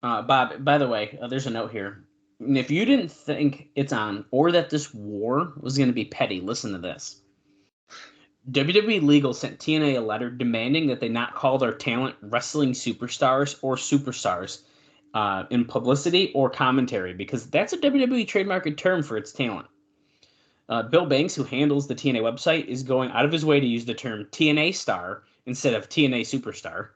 Bob, by the way, there's a note here. And if you didn't think it's on or that this war was going to be petty, listen to this. WWE Legal sent TNA a letter demanding that they not call their talent wrestling superstars or superstars in publicity or commentary, because that's a WWE trademarked term for its talent. Bill Banks, who handles the TNA website, is going out of his way to use the term TNA star instead of TNA superstar.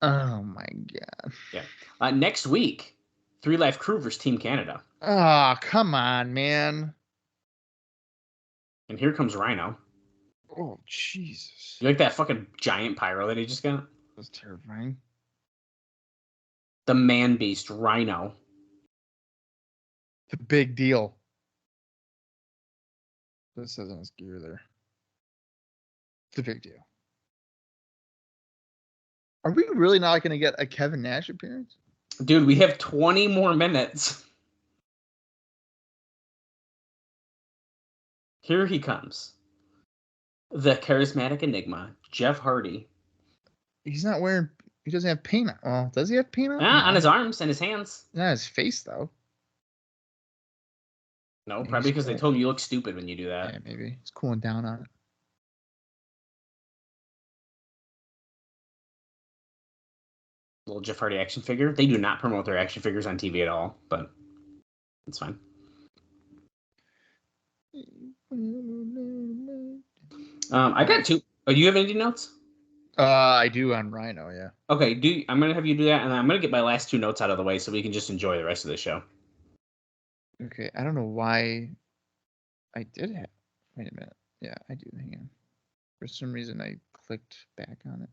Oh my god. Yeah. Next week, 3 Life Crew versus Team Canada. Oh, come on, man. And here comes Rhino. Oh, Jesus. You like that fucking giant pyro that he just got? That's terrifying. The man beast, Rhino. The big deal. This says on his gear there. It's a big deal. Are we really not going to get a Kevin Nash appearance? Dude, we have 20 more minutes. Here he comes. The charismatic enigma, Jeff Hardy. He's not wearing... He doesn't have paint on. Well, does he have paint on? On his arms and his hands. Not his face, though. No, probably because they told him you look stupid when you do that. Yeah, maybe. He's cooling down on it. Little Jeff Hardy action figure. They do not promote their action figures on TV at all, but it's fine. I got 2. Oh, do you have any notes? I do on Rhino, yeah. Okay, I'm gonna have you do that, and I'm gonna get my last 2 notes out of the way so we can just enjoy the rest of the show. Okay, I don't know why I did have... Wait a minute. Yeah, I do. Hang on. For some reason, I clicked back on it.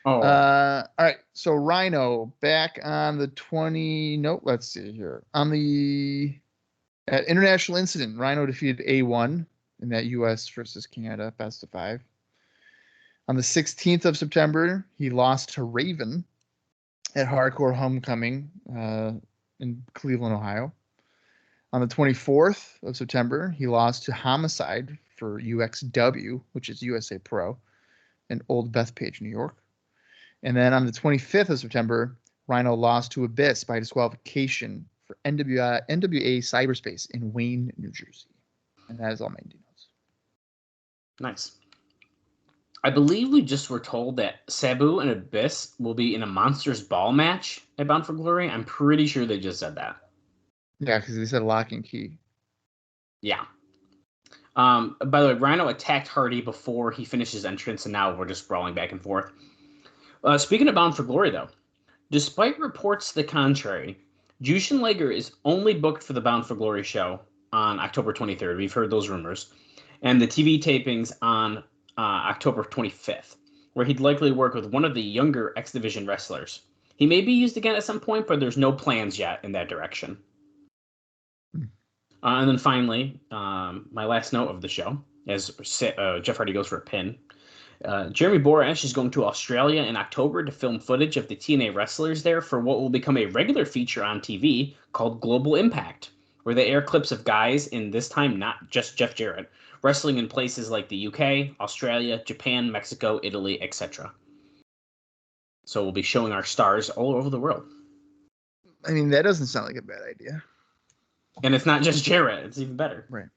Oh. All right, so Rhino back on the 20... Nope, let's see here. On the... At International Incident, Rhino defeated A1 in that U.S. versus Canada best of 5. On the 16th of September, he lost to Raven at Hardcore Homecoming in Cleveland, Ohio. On the 24th of September, he lost to Homicide for UXW, which is USA Pro, in Old Bethpage, New York. And then on the 25th of September, Rhino lost to Abyss by disqualification for NWA Cyberspace in Wayne, New Jersey. And that is all my notes. Nice. I believe we just were told that Sabu and Abyss will be in a Monsters Ball match at Bound for Glory. I'm pretty sure they just said that. Yeah, because they said lock and key. Yeah. By the way, Rhino attacked Hardy before he finished his entrance, and now we're just brawling back and forth. Speaking of Bound for Glory, though, despite reports to the contrary, Jushin Liger is only booked for the Bound for Glory show on October 23rd. We've heard those rumors. And the TV tapings on October 25th, where he'd likely work with one of the younger X Division wrestlers. He may be used again at some point, but there's no plans yet in that direction. And then finally, my last note of the show, as Jeff Hardy goes for a pin. Jeremy Borash is going to Australia in October to film footage of the TNA wrestlers there for what will become a regular feature on TV called Global Impact, where they air clips of guys, in this time not just Jeff Jarrett, wrestling in places like the UK, Australia, Japan, Mexico, Italy, etc. So we'll be showing our stars all over the world. I mean, that doesn't sound like a bad idea. And it's not just Jarrett, it's even better. Right.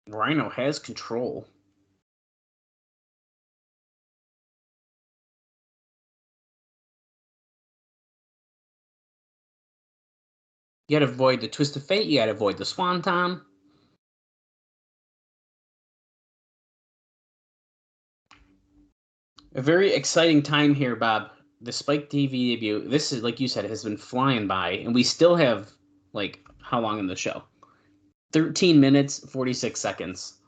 Rhino has control. You gotta avoid the twist of fate, you gotta avoid the swanton. A very exciting time here, Bob. The Spike TV debut, this is, like you said, has been flying by, and we still have, like, how long in the show? 13 minutes, 46 seconds.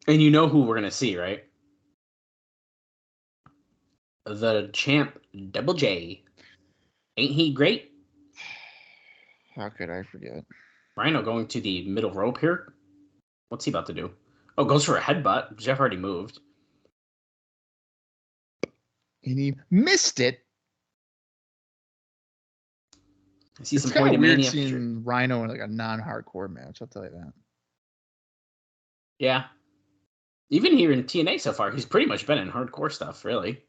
And you know who we're going to see, right? The champ, Double J. Ain't he great? How could I forget? Rhino going to the middle rope here. What's he about to do? Oh, goes for a headbutt. Jeff already moved. And he missed it. I see It's some kind of weird Hoytomania. seeing Rhino in like a non-hardcore match. I'll tell you that. Yeah. Even here in TNA so far, he's pretty much been in hardcore stuff, really.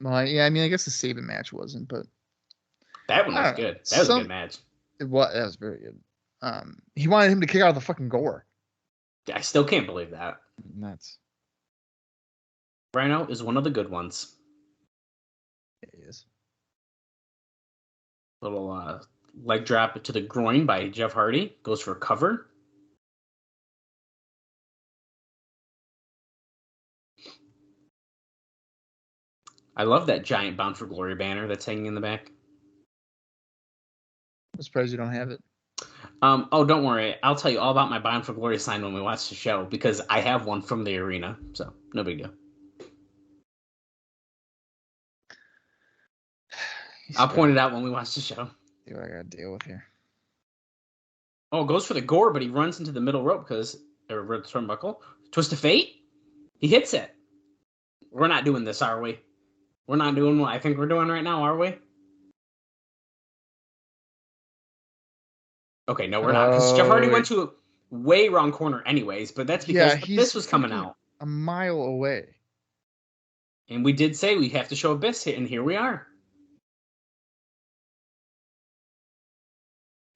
Well, yeah, I mean, I guess the Sabin match wasn't, but That one I was don't know. good. That was a good match. That was very good. He wanted him to kick out the fucking gore. I still can't believe that. Nuts. Rhino is one of the good ones. Yeah, he is. Little leg drop to the groin by Jeff Hardy. Goes for a cover. I love that giant Bound for Glory banner that's hanging in the back. I'm surprised you don't have it. Oh, don't worry. I'll tell you all about my Bound for Glory sign when we watch the show because I have one from the arena. So, no big deal. I'll point it out when we watch the show. See what I gotta deal with here. Oh, goes for the gore, but he runs into the middle rope or red turnbuckle. Twist of fate. He hits it. We're not doing this, are we? We're not doing what I think we're doing right now, are we? Okay, no, we're not. Because Jeff Hardy went to a way wrong corner anyways, but that's because this was coming out. A mile away. And we did say we have to show Abyss hit, and here we are.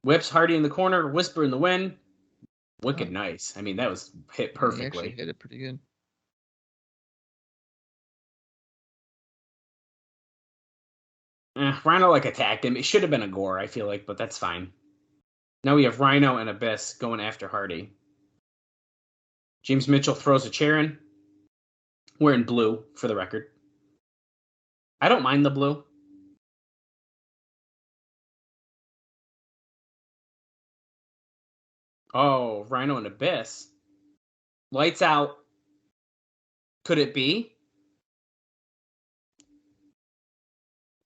Whips Hardy in the corner, Whisper in the wind. Wicked nice. I mean, that was hit perfectly. He actually hit it pretty good. Rhino attacked him. It should have been a gore, I feel like, but that's fine. Now we have Rhino and Abyss going after Hardy. James Mitchell throws a chair in. We're in blue, for the record. I don't mind the blue. Oh, Rhino and Abyss. Lights out. Could it be?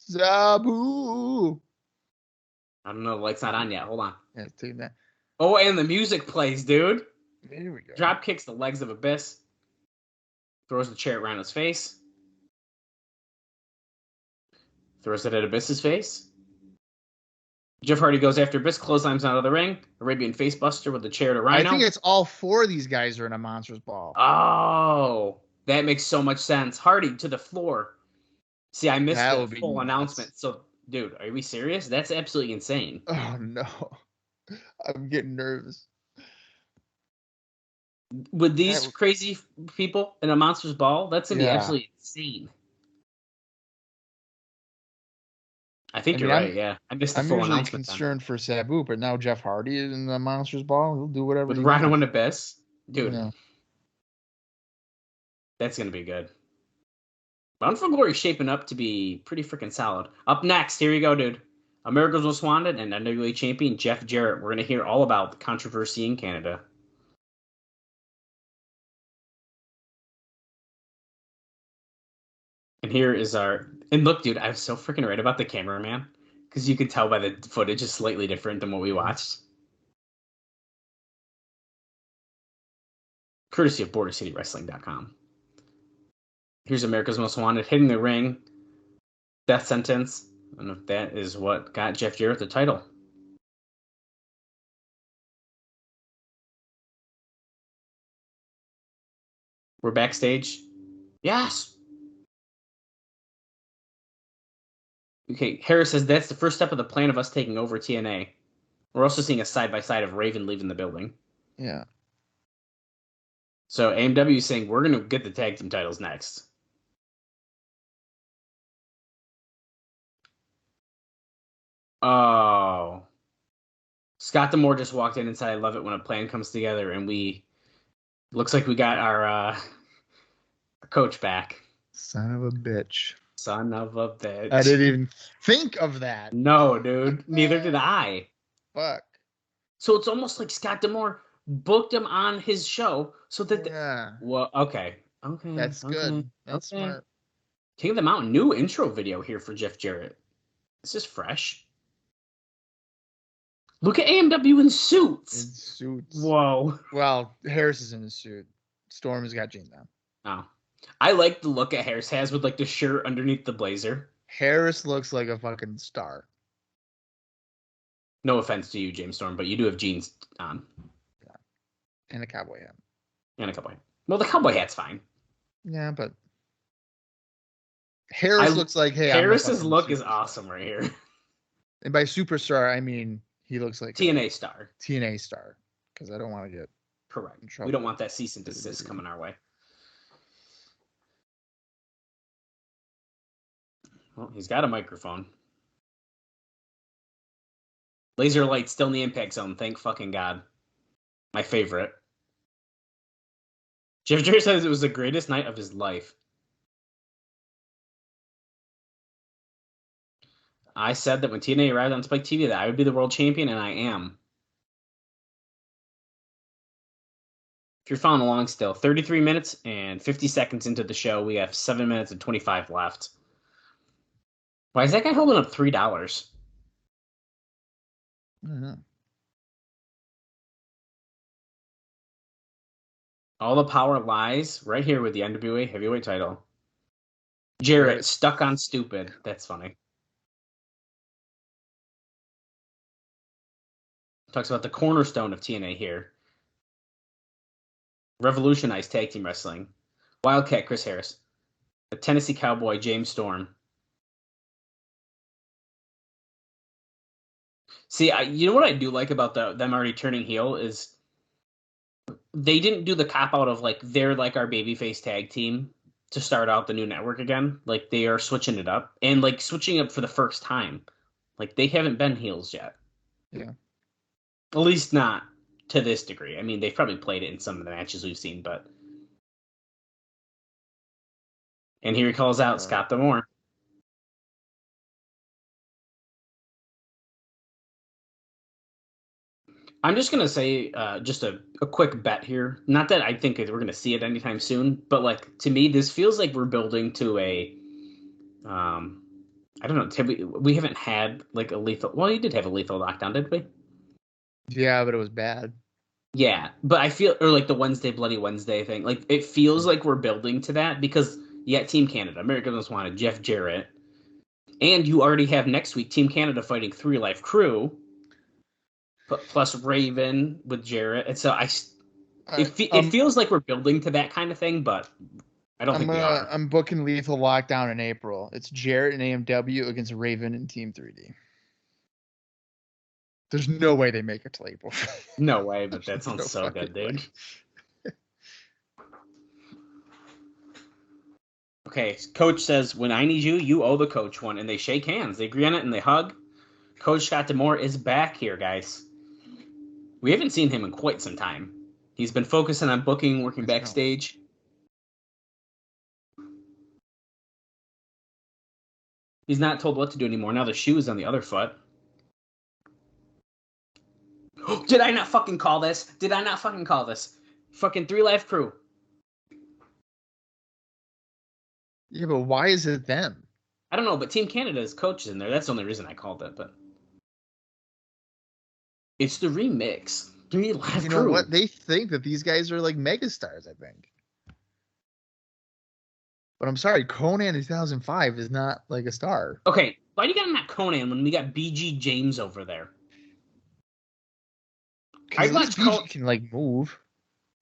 Zabu. I don't know. The light's not on yet. Hold on. Yeah, take that. Oh, and the music plays, dude. There we go. Drop kicks the legs of Abyss. Throws the chair at Rhino's face. Throws it at Abyss's face. Jeff Hardy goes after Abyss, clotheslines out of the ring. Arabian facebuster with the chair to Rhino. I think it's all four of these guys are in a Monsters Ball. Oh, that makes so much sense. Hardy to the floor. See, I missed the full announcement. So, dude, are we serious? That's absolutely insane. Oh, no. I'm getting nervous. With these crazy people in a Monsters Ball, that's going to be absolutely insane. I think you're right, yeah. I missed the full announcement. I'm usually concerned for Sabu, but now Jeff Hardy is in the Monsters Ball. He'll do whatever. With Rhino and Abyss? Dude. Yeah. That's going to be good. Bound for Glory is shaping up to be pretty freaking solid. Up next, here you go, dude. America's Most Wanted and NWA champion Jeff Jarrett. We're going to hear all about the controversy in Canada. And here is our... And look, dude, I was so freaking right about the cameraman. Because you could tell by the footage is slightly different than what we watched. Courtesy of BorderCityWrestling.com. Here's America's Most Wanted hitting the ring. Death sentence. And that is what got Jeff Jarrett the title. We're backstage. Yes! Okay, Harris says that's the first step of the plan of us taking over TNA. We're also seeing a side-by-side of Raven leaving the building. Yeah. So AMW is saying we're going to get the tag team titles next. Oh. Scott D'Amore just walked in and said, I love it when a plan comes together and looks like we got our coach back. Son of a bitch. Son of a bitch. I didn't even think of that. No, dude. Neither did I. Fuck. So it's almost like Scott D'Amore booked him on his show so that... Yeah. Well, okay. Okay. That's good. That's smart. King of the Mountain, new intro video here for Jeff Jarrett. This is fresh. Look at AMW in suits. In suits. Whoa. Well, Harris is in his suit. Storm has got Jane down. Oh. I like the look that Harris has with like the shirt underneath the blazer. Harris looks like a fucking star. No offense to you, James Storm, but you do have jeans on. Yeah. And a cowboy hat. And a cowboy hat. Well, the cowboy hat's fine. Yeah, but Harris looks like, hey, Harris's look is awesome right here. And by superstar, I mean he looks like TNA star. TNA star. Because I don't want to get correct. We don't want that cease and desist coming our way. Well, he's got a microphone. Laser light still in the impact zone. Thank fucking God. My favorite. Jeff Jarrett says it was the greatest night of his life. I said that when TNA arrived on Spike TV that I would be the world champion, and I am. If you're following along still, 33 minutes and 50 seconds into the show, we have 7 minutes and 25 left. Why is that guy holding up $3? I don't know. All the power lies right here with the NWA heavyweight title. Jarrett stuck on stupid. That's funny. Talks about the cornerstone of TNA here. Revolutionized tag team wrestling. Wildcat Chris Harris. The Tennessee Cowboy James Storm. See, you know what I do like about them already turning heel is they didn't do the cop out of like they're like our babyface tag team to start out the new network again. Like they are switching it up and like switching up for the first time. Like they haven't been heels yet. Yeah. At least not to this degree. I mean, they've probably played it in some of the matches we've seen, but. And here he calls out Scott D'Amore. I'm just going to say just a quick bet here. Not that I think we're going to see it anytime soon, but like to me, this feels like we're building to a, I don't know, we haven't had like a lethal, well, you did have a lethal lockdown, did we? Yeah, but it was bad. Yeah, but I feel, or like the Bloody Wednesday thing, like it feels like we're building to that because you got Team Canada, America Most Wanted, Jeff Jarrett, and you already have next week Team Canada fighting 3 Life Crew, plus Raven with Jarrett, and so it feels like we're building to that kind of thing, but I don't think we are. I'm booking Lethal Lockdown in April. It's Jarrett and AMW against Raven and Team 3D. There's no way they make it till April. No way, but that sounds so good, dude. Okay, Coach says, when I need you, you owe the coach one. And they shake hands. They agree on it and they hug. Coach Scott D'Amore is back here, guys. We haven't seen him in quite some time. He's been focusing on booking, working backstage. He's not told what to do anymore. Now the shoe is on the other foot. Did I not fucking call this? Fucking 3 Life Crew. Yeah, but why is it them? I don't know, but Team Canada's coach is in there. That's the only reason I called it, but it's the remix. 3 Life Crew. You know what? They think that these guys are like megastars, I think. But I'm sorry, Conan 2005 is not like a star. Okay, why do you got him at Conan when we got BG James over there? I'd watch BG can like move.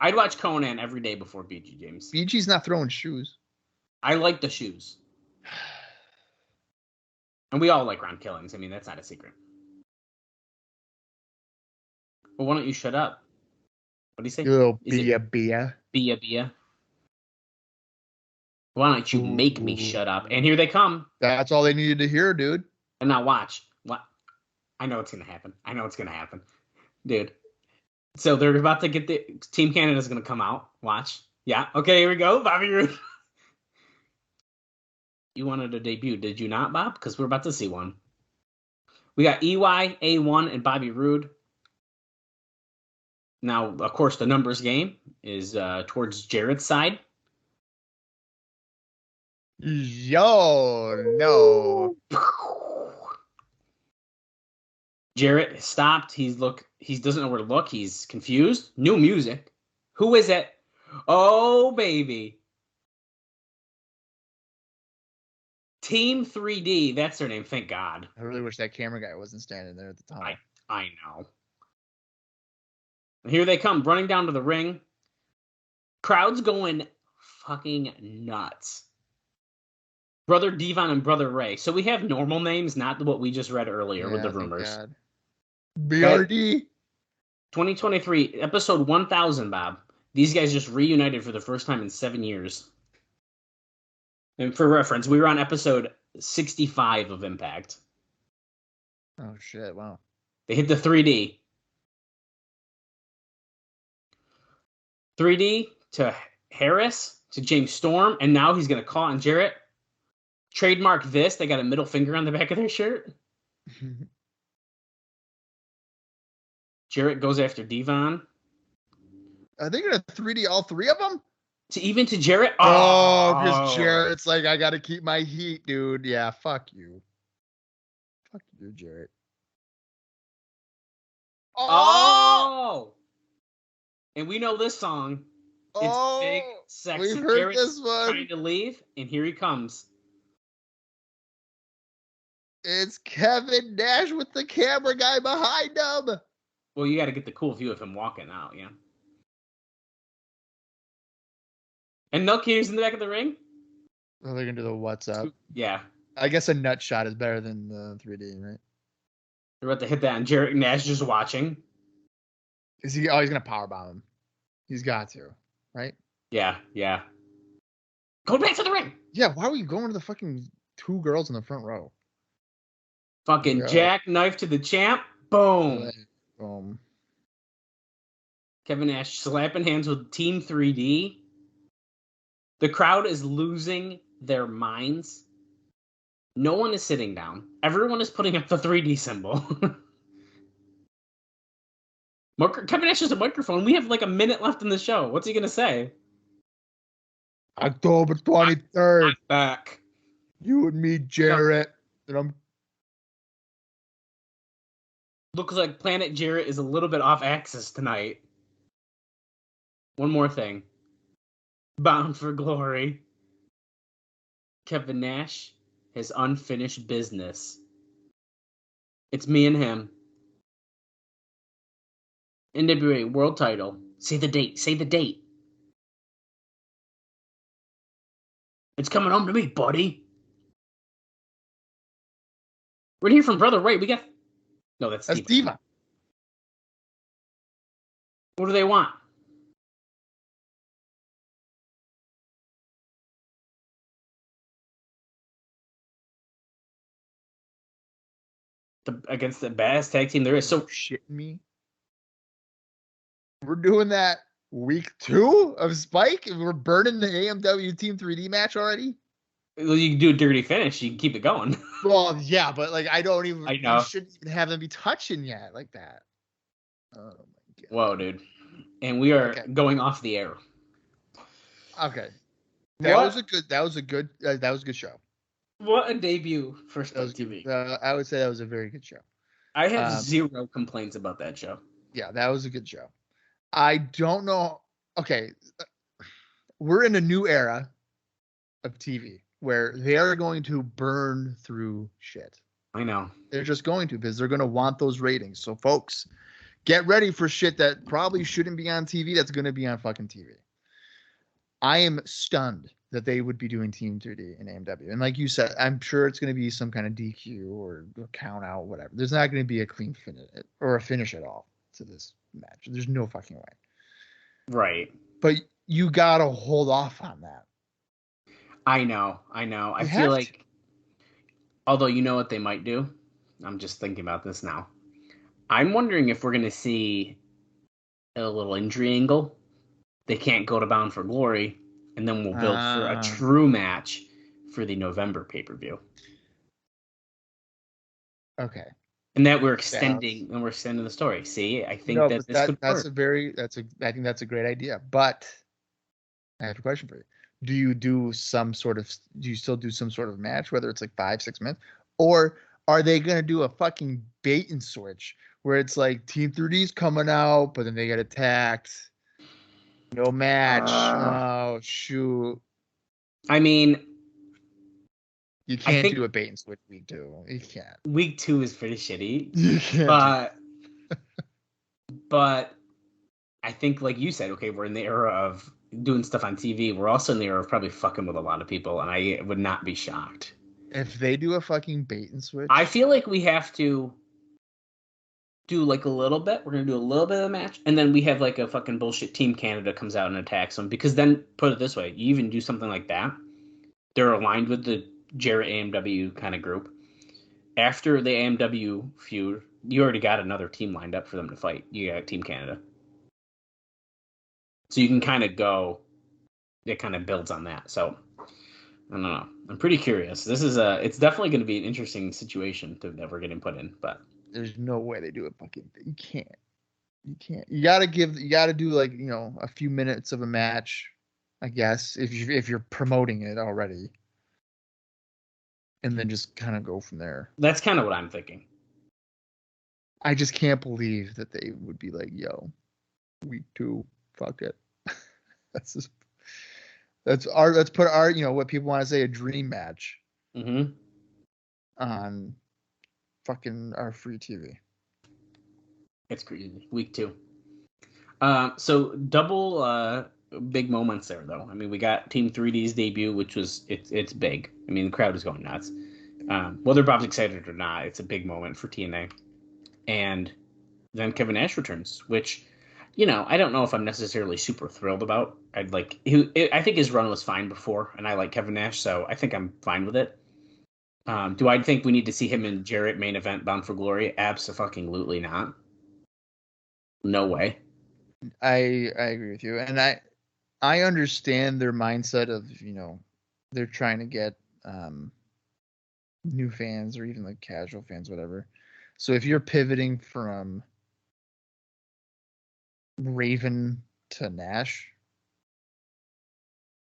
I'd watch Conan every day before BG James. BG's not throwing shoes. I like the shoes. And we all like Ron Killings. I mean, that's not a secret. Well, why don't you shut up? What do you say? You little Bia. Why don't you make me shut up? And here they come. That's all they needed to hear, dude. And now watch. What? I know it's going to happen. Dude. So they're about to get Team Canada's going to come out. Watch. Yeah. Okay, here we go. Bobby Roode. You wanted a debut, did you not, Bob? Because we're about to see one. We got EY, A1, and Bobby Roode. Now, of course, the numbers game is towards Jarrett's side. Yo, no. Jarrett stopped. He doesn't know where to look. He's confused. New music. Who is it? Oh, baby. Team 3D. That's their name. Thank God. I really wish that camera guy wasn't standing there at the top. I know. Here they come, running down to the ring. Crowd's going fucking nuts. Brother Devon and Brother Ray. So we have normal names, not what we just read earlier with the rumors. God. BRD. 2023, episode 1000, Bob. These guys just reunited for the first time in 7 years. And for reference, we were on episode 65 of Impact. Oh, shit. Wow. They hit the 3D. 3D to Harris, to James Storm, and now he's going to call on Jarrett. Trademark this. They got a middle finger on the back of their shirt. Jarrett goes after Devon. Are they going to 3D all three of them? To Jarrett? Oh, because Jarrett's like, I got to keep my heat, dude. Yeah, fuck you. Fuck you, Jarrett. Oh! And we know this song. It's big, sexy. We've heard Jarrett's this one. trying to leave, and here he comes. It's Kevin Nash with the camera guy behind him. Well, you got to get the cool view of him walking out, yeah. And no cues in the back of the ring? Oh, they're going to do the what's up. Yeah. I guess a nut shot is better than the 3D, right? They're about to hit that, and Jarrett Nash just watching. Is he? Oh, he's going to powerbomb him. He's got to, right? Yeah. Go back to the ring. Yeah, why are we going to the fucking two girls in the front row? Fucking jackknife to the champ. Boom. Boom. Kevin Nash slapping hands with Team 3D. The crowd is losing their minds. No one is sitting down. Everyone is putting up the 3D symbol. Kevin Nash has a microphone. We have like a minute left in the show. What's he going to say? October 23rd. I'm back. You and me, Jarrett. And I'm... Looks like Planet Jarrett is a little bit off axis tonight. One more thing. Bound for Glory. Kevin Nash has unfinished business. It's me and him. NWA World Title. Say the date. Say the date. It's coming home to me, buddy. We're here from Brother Ray. We got... No, that's Diva. What do they want? Against the baddest tag team there is. So shitting me. We're doing that week 2 of Spike, and we're burning the AMW Team 3D match already. Well, you can do a dirty finish. You can keep it going. Well, yeah, but like I know. You shouldn't even have them be touching yet like that. Oh my god. Whoa, dude. And we are going off the air. Okay. That was a good show. What a debut for Spike TV. I would say that was a very good show. I have zero complaints about that show. Yeah, that was a good show. I don't know. Okay. We're in a new era of TV where they are going to burn through shit. I know. They're just going to, because they're going to want those ratings. So, folks, get ready for shit that probably shouldn't be on TV that's going to be on fucking TV. I am stunned that they would be doing Team 3D in AMW. And like you said, I'm sure it's going to be some kind of DQ or count out, whatever. There's not going to be a clean finish or a finish at all to this match. There's no fucking way. Right. But you got to hold off on that. I know. I feel like, although you know what they might do? I'm just thinking about this now. I'm wondering if we're going to see a little injury angle. They can't go to Bound for Glory, and then we'll build for a true match for the November pay-per-view. Okay. And that we're extending, the story. See, I think could work. I think that's a great idea. But I have a question for you. Do you still do some sort of match, whether it's like 5-6 minutes, or are they going to do a fucking bait and switch where it's like Team 3D's coming out, but then they get attacked? No match. Oh, shoot. I mean, you can't do a bait and switch week 2. You can't. Week 2 is pretty shitty. You can't. But But I think, like you said, okay, we're in the era of doing stuff on TV. We're also in the era of probably fucking with a lot of people, and I would not be shocked. If they do a fucking bait and switch. I feel like we have to do like a little bit. We're going to do a little bit of the match, and then we have like a fucking bullshit Team Canada comes out and attacks them. Because then, put it this way, you even do something like that, they're aligned with the Jarrett AMW kind of group. After the AMW feud, you already got another team lined up for them to fight. You got Team Canada. So you can kind of go, it kind of builds on that. So, I don't know. I'm pretty curious. This is it's definitely going to be an interesting situation that we're getting put in, but. There's no way they do it fucking. You can't. You gotta do like, a few minutes of a match, I guess, if you're promoting it already. And then just kind of go from there. That's kind of what I'm thinking. I just can't believe that they would be like, yo, week 2, fuck it. Let's put our, what people want to say, a dream match on fucking our free TV. It's crazy. Week 2. So double big moments there, though. I mean, we got Team 3D's debut, which was it's big. I mean, the crowd is going nuts. Whether Bob's excited or not, it's a big moment for TNA. And then Kevin Nash returns, which, I don't know if I'm necessarily super thrilled about. I think his run was fine before, and I like Kevin Nash, so I think I'm fine with it. Do I think we need to see him in Jarrett main event Bound for Glory? Abso-fucking-lutely not. No way. I agree with you, and I understand their mindset of, they're trying to get new fans or even like casual fans, whatever. So if you're pivoting from Raven to Nash,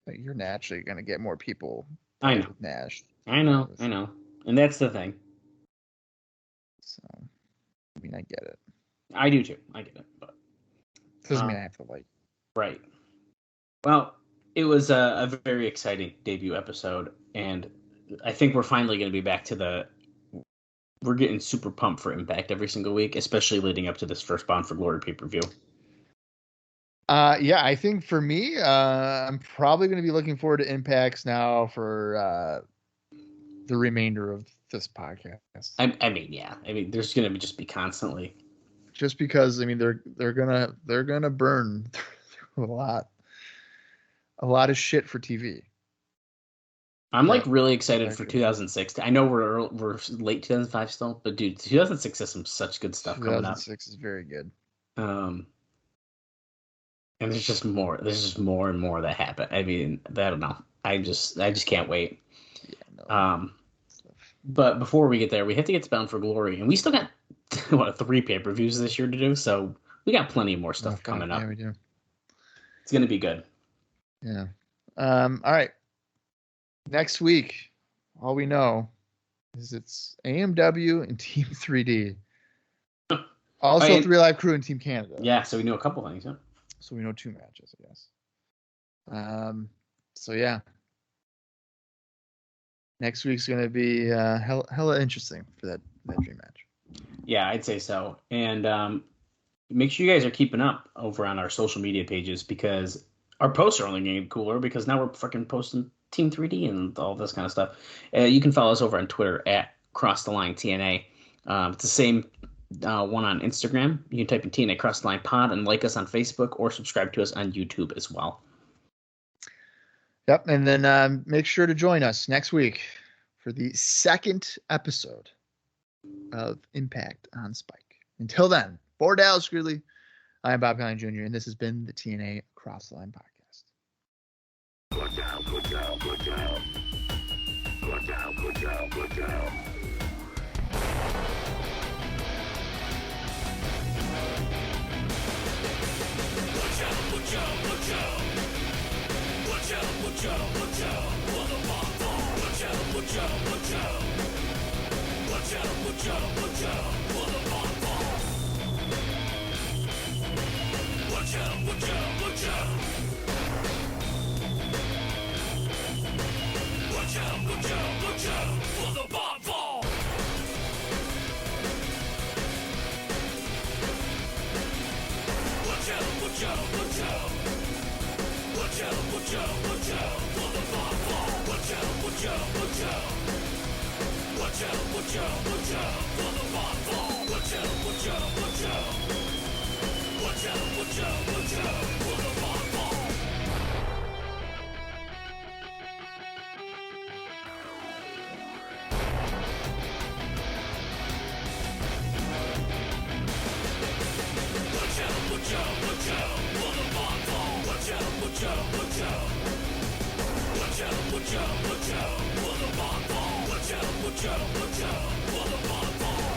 like, you're naturally going to get more people. I know. Nash. I know. And that's the thing. So, I mean, I get it. I do too. I get it. But doesn't mean I have to like. Right. Well, it was a very exciting debut episode, and I think we're finally going to be back to we're getting super pumped for Impact every single week, especially leading up to this first Bound for Glory pay-per-view. Yeah, I think for me, I'm probably going to be looking forward to Impacts now for the remainder of this podcast. I mean, there's going to just be constantly. Just because, I mean, they're gonna burn through a lot of shit for TV. I'm like really excited for 2006. I know we're late 2005 still, but dude, 2006 has some such good stuff coming up. 2006 is very good. And there's just more and more that happen. I mean, I don't know. I just can't wait. Yeah, no. But before we get there, we have to get to Bound for Glory, and we still got 3 pay-per-views this year to do, so we got plenty more stuff coming up. Yeah, we do. It's gonna be good. Yeah. All right. Next week, all we know is it's AMW and Team 3D. Also, 3 Live Crew and Team Canada. Yeah, so we know a couple things, huh? So we know 2 matches, I guess. So yeah. Next week's going to be hella interesting for that dream match. Yeah, I'd say so. And make sure you guys are keeping up over on our social media pages, because our posts are only getting cooler, because now we're fucking posting Team 3D and all this kind of stuff. You can follow us over on Twitter at CrossTheLineTNA. It's the same one on Instagram. You can type in TNA Cross the Line Pod and like us on Facebook, or subscribe to us on YouTube as well. Yep, and then make sure to join us next week for the 2nd episode of Impact on Spike. Until then, for Dallas Gridley, I am Bob Colling Jr., and this has been the TNA Cross the Line Podcast. Put down, put down, put down. Put down, put down, put down. Watch out, watch out, watch out. Watch out, watch out, watch out. For the bomb. Watch out, watch out, watch out. Watch out, watch out, watch out. For the bomb. Watch out, watch out, watch out. Watch out, watch out, watch out. For the bomb. Watch out, watch out, watch out for the bonfire. Watch out, watch out, watch out. Watch out, watch out, watch out for the bonfire. Watch out, watch out, watch out for the bonfire. Watch out, watch out, watch out. Watch out, watch out, watch out for the bonfire. Watch out, watch out, watch out for the bonfire.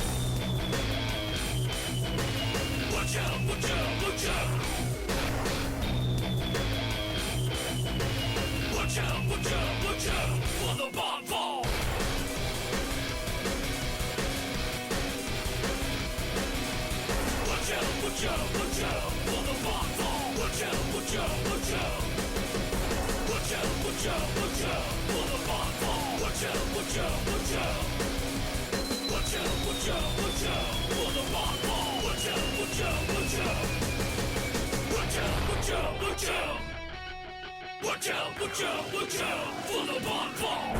Watch out, watch out, watch out. Watch out, watch out, watch out for the bonfire. Watch out, watch out, watch out for the bonfire. Watch out, watch out, watch out. Watch out, watch out, watch out for the bonfire. Watch out, watch out, watch out. Watch out, watch out, watch out for the bonfire. Watch out, watch out, watch out. Watch out, watch out, watch out. Watch out, watch out, watch out for the bonfire.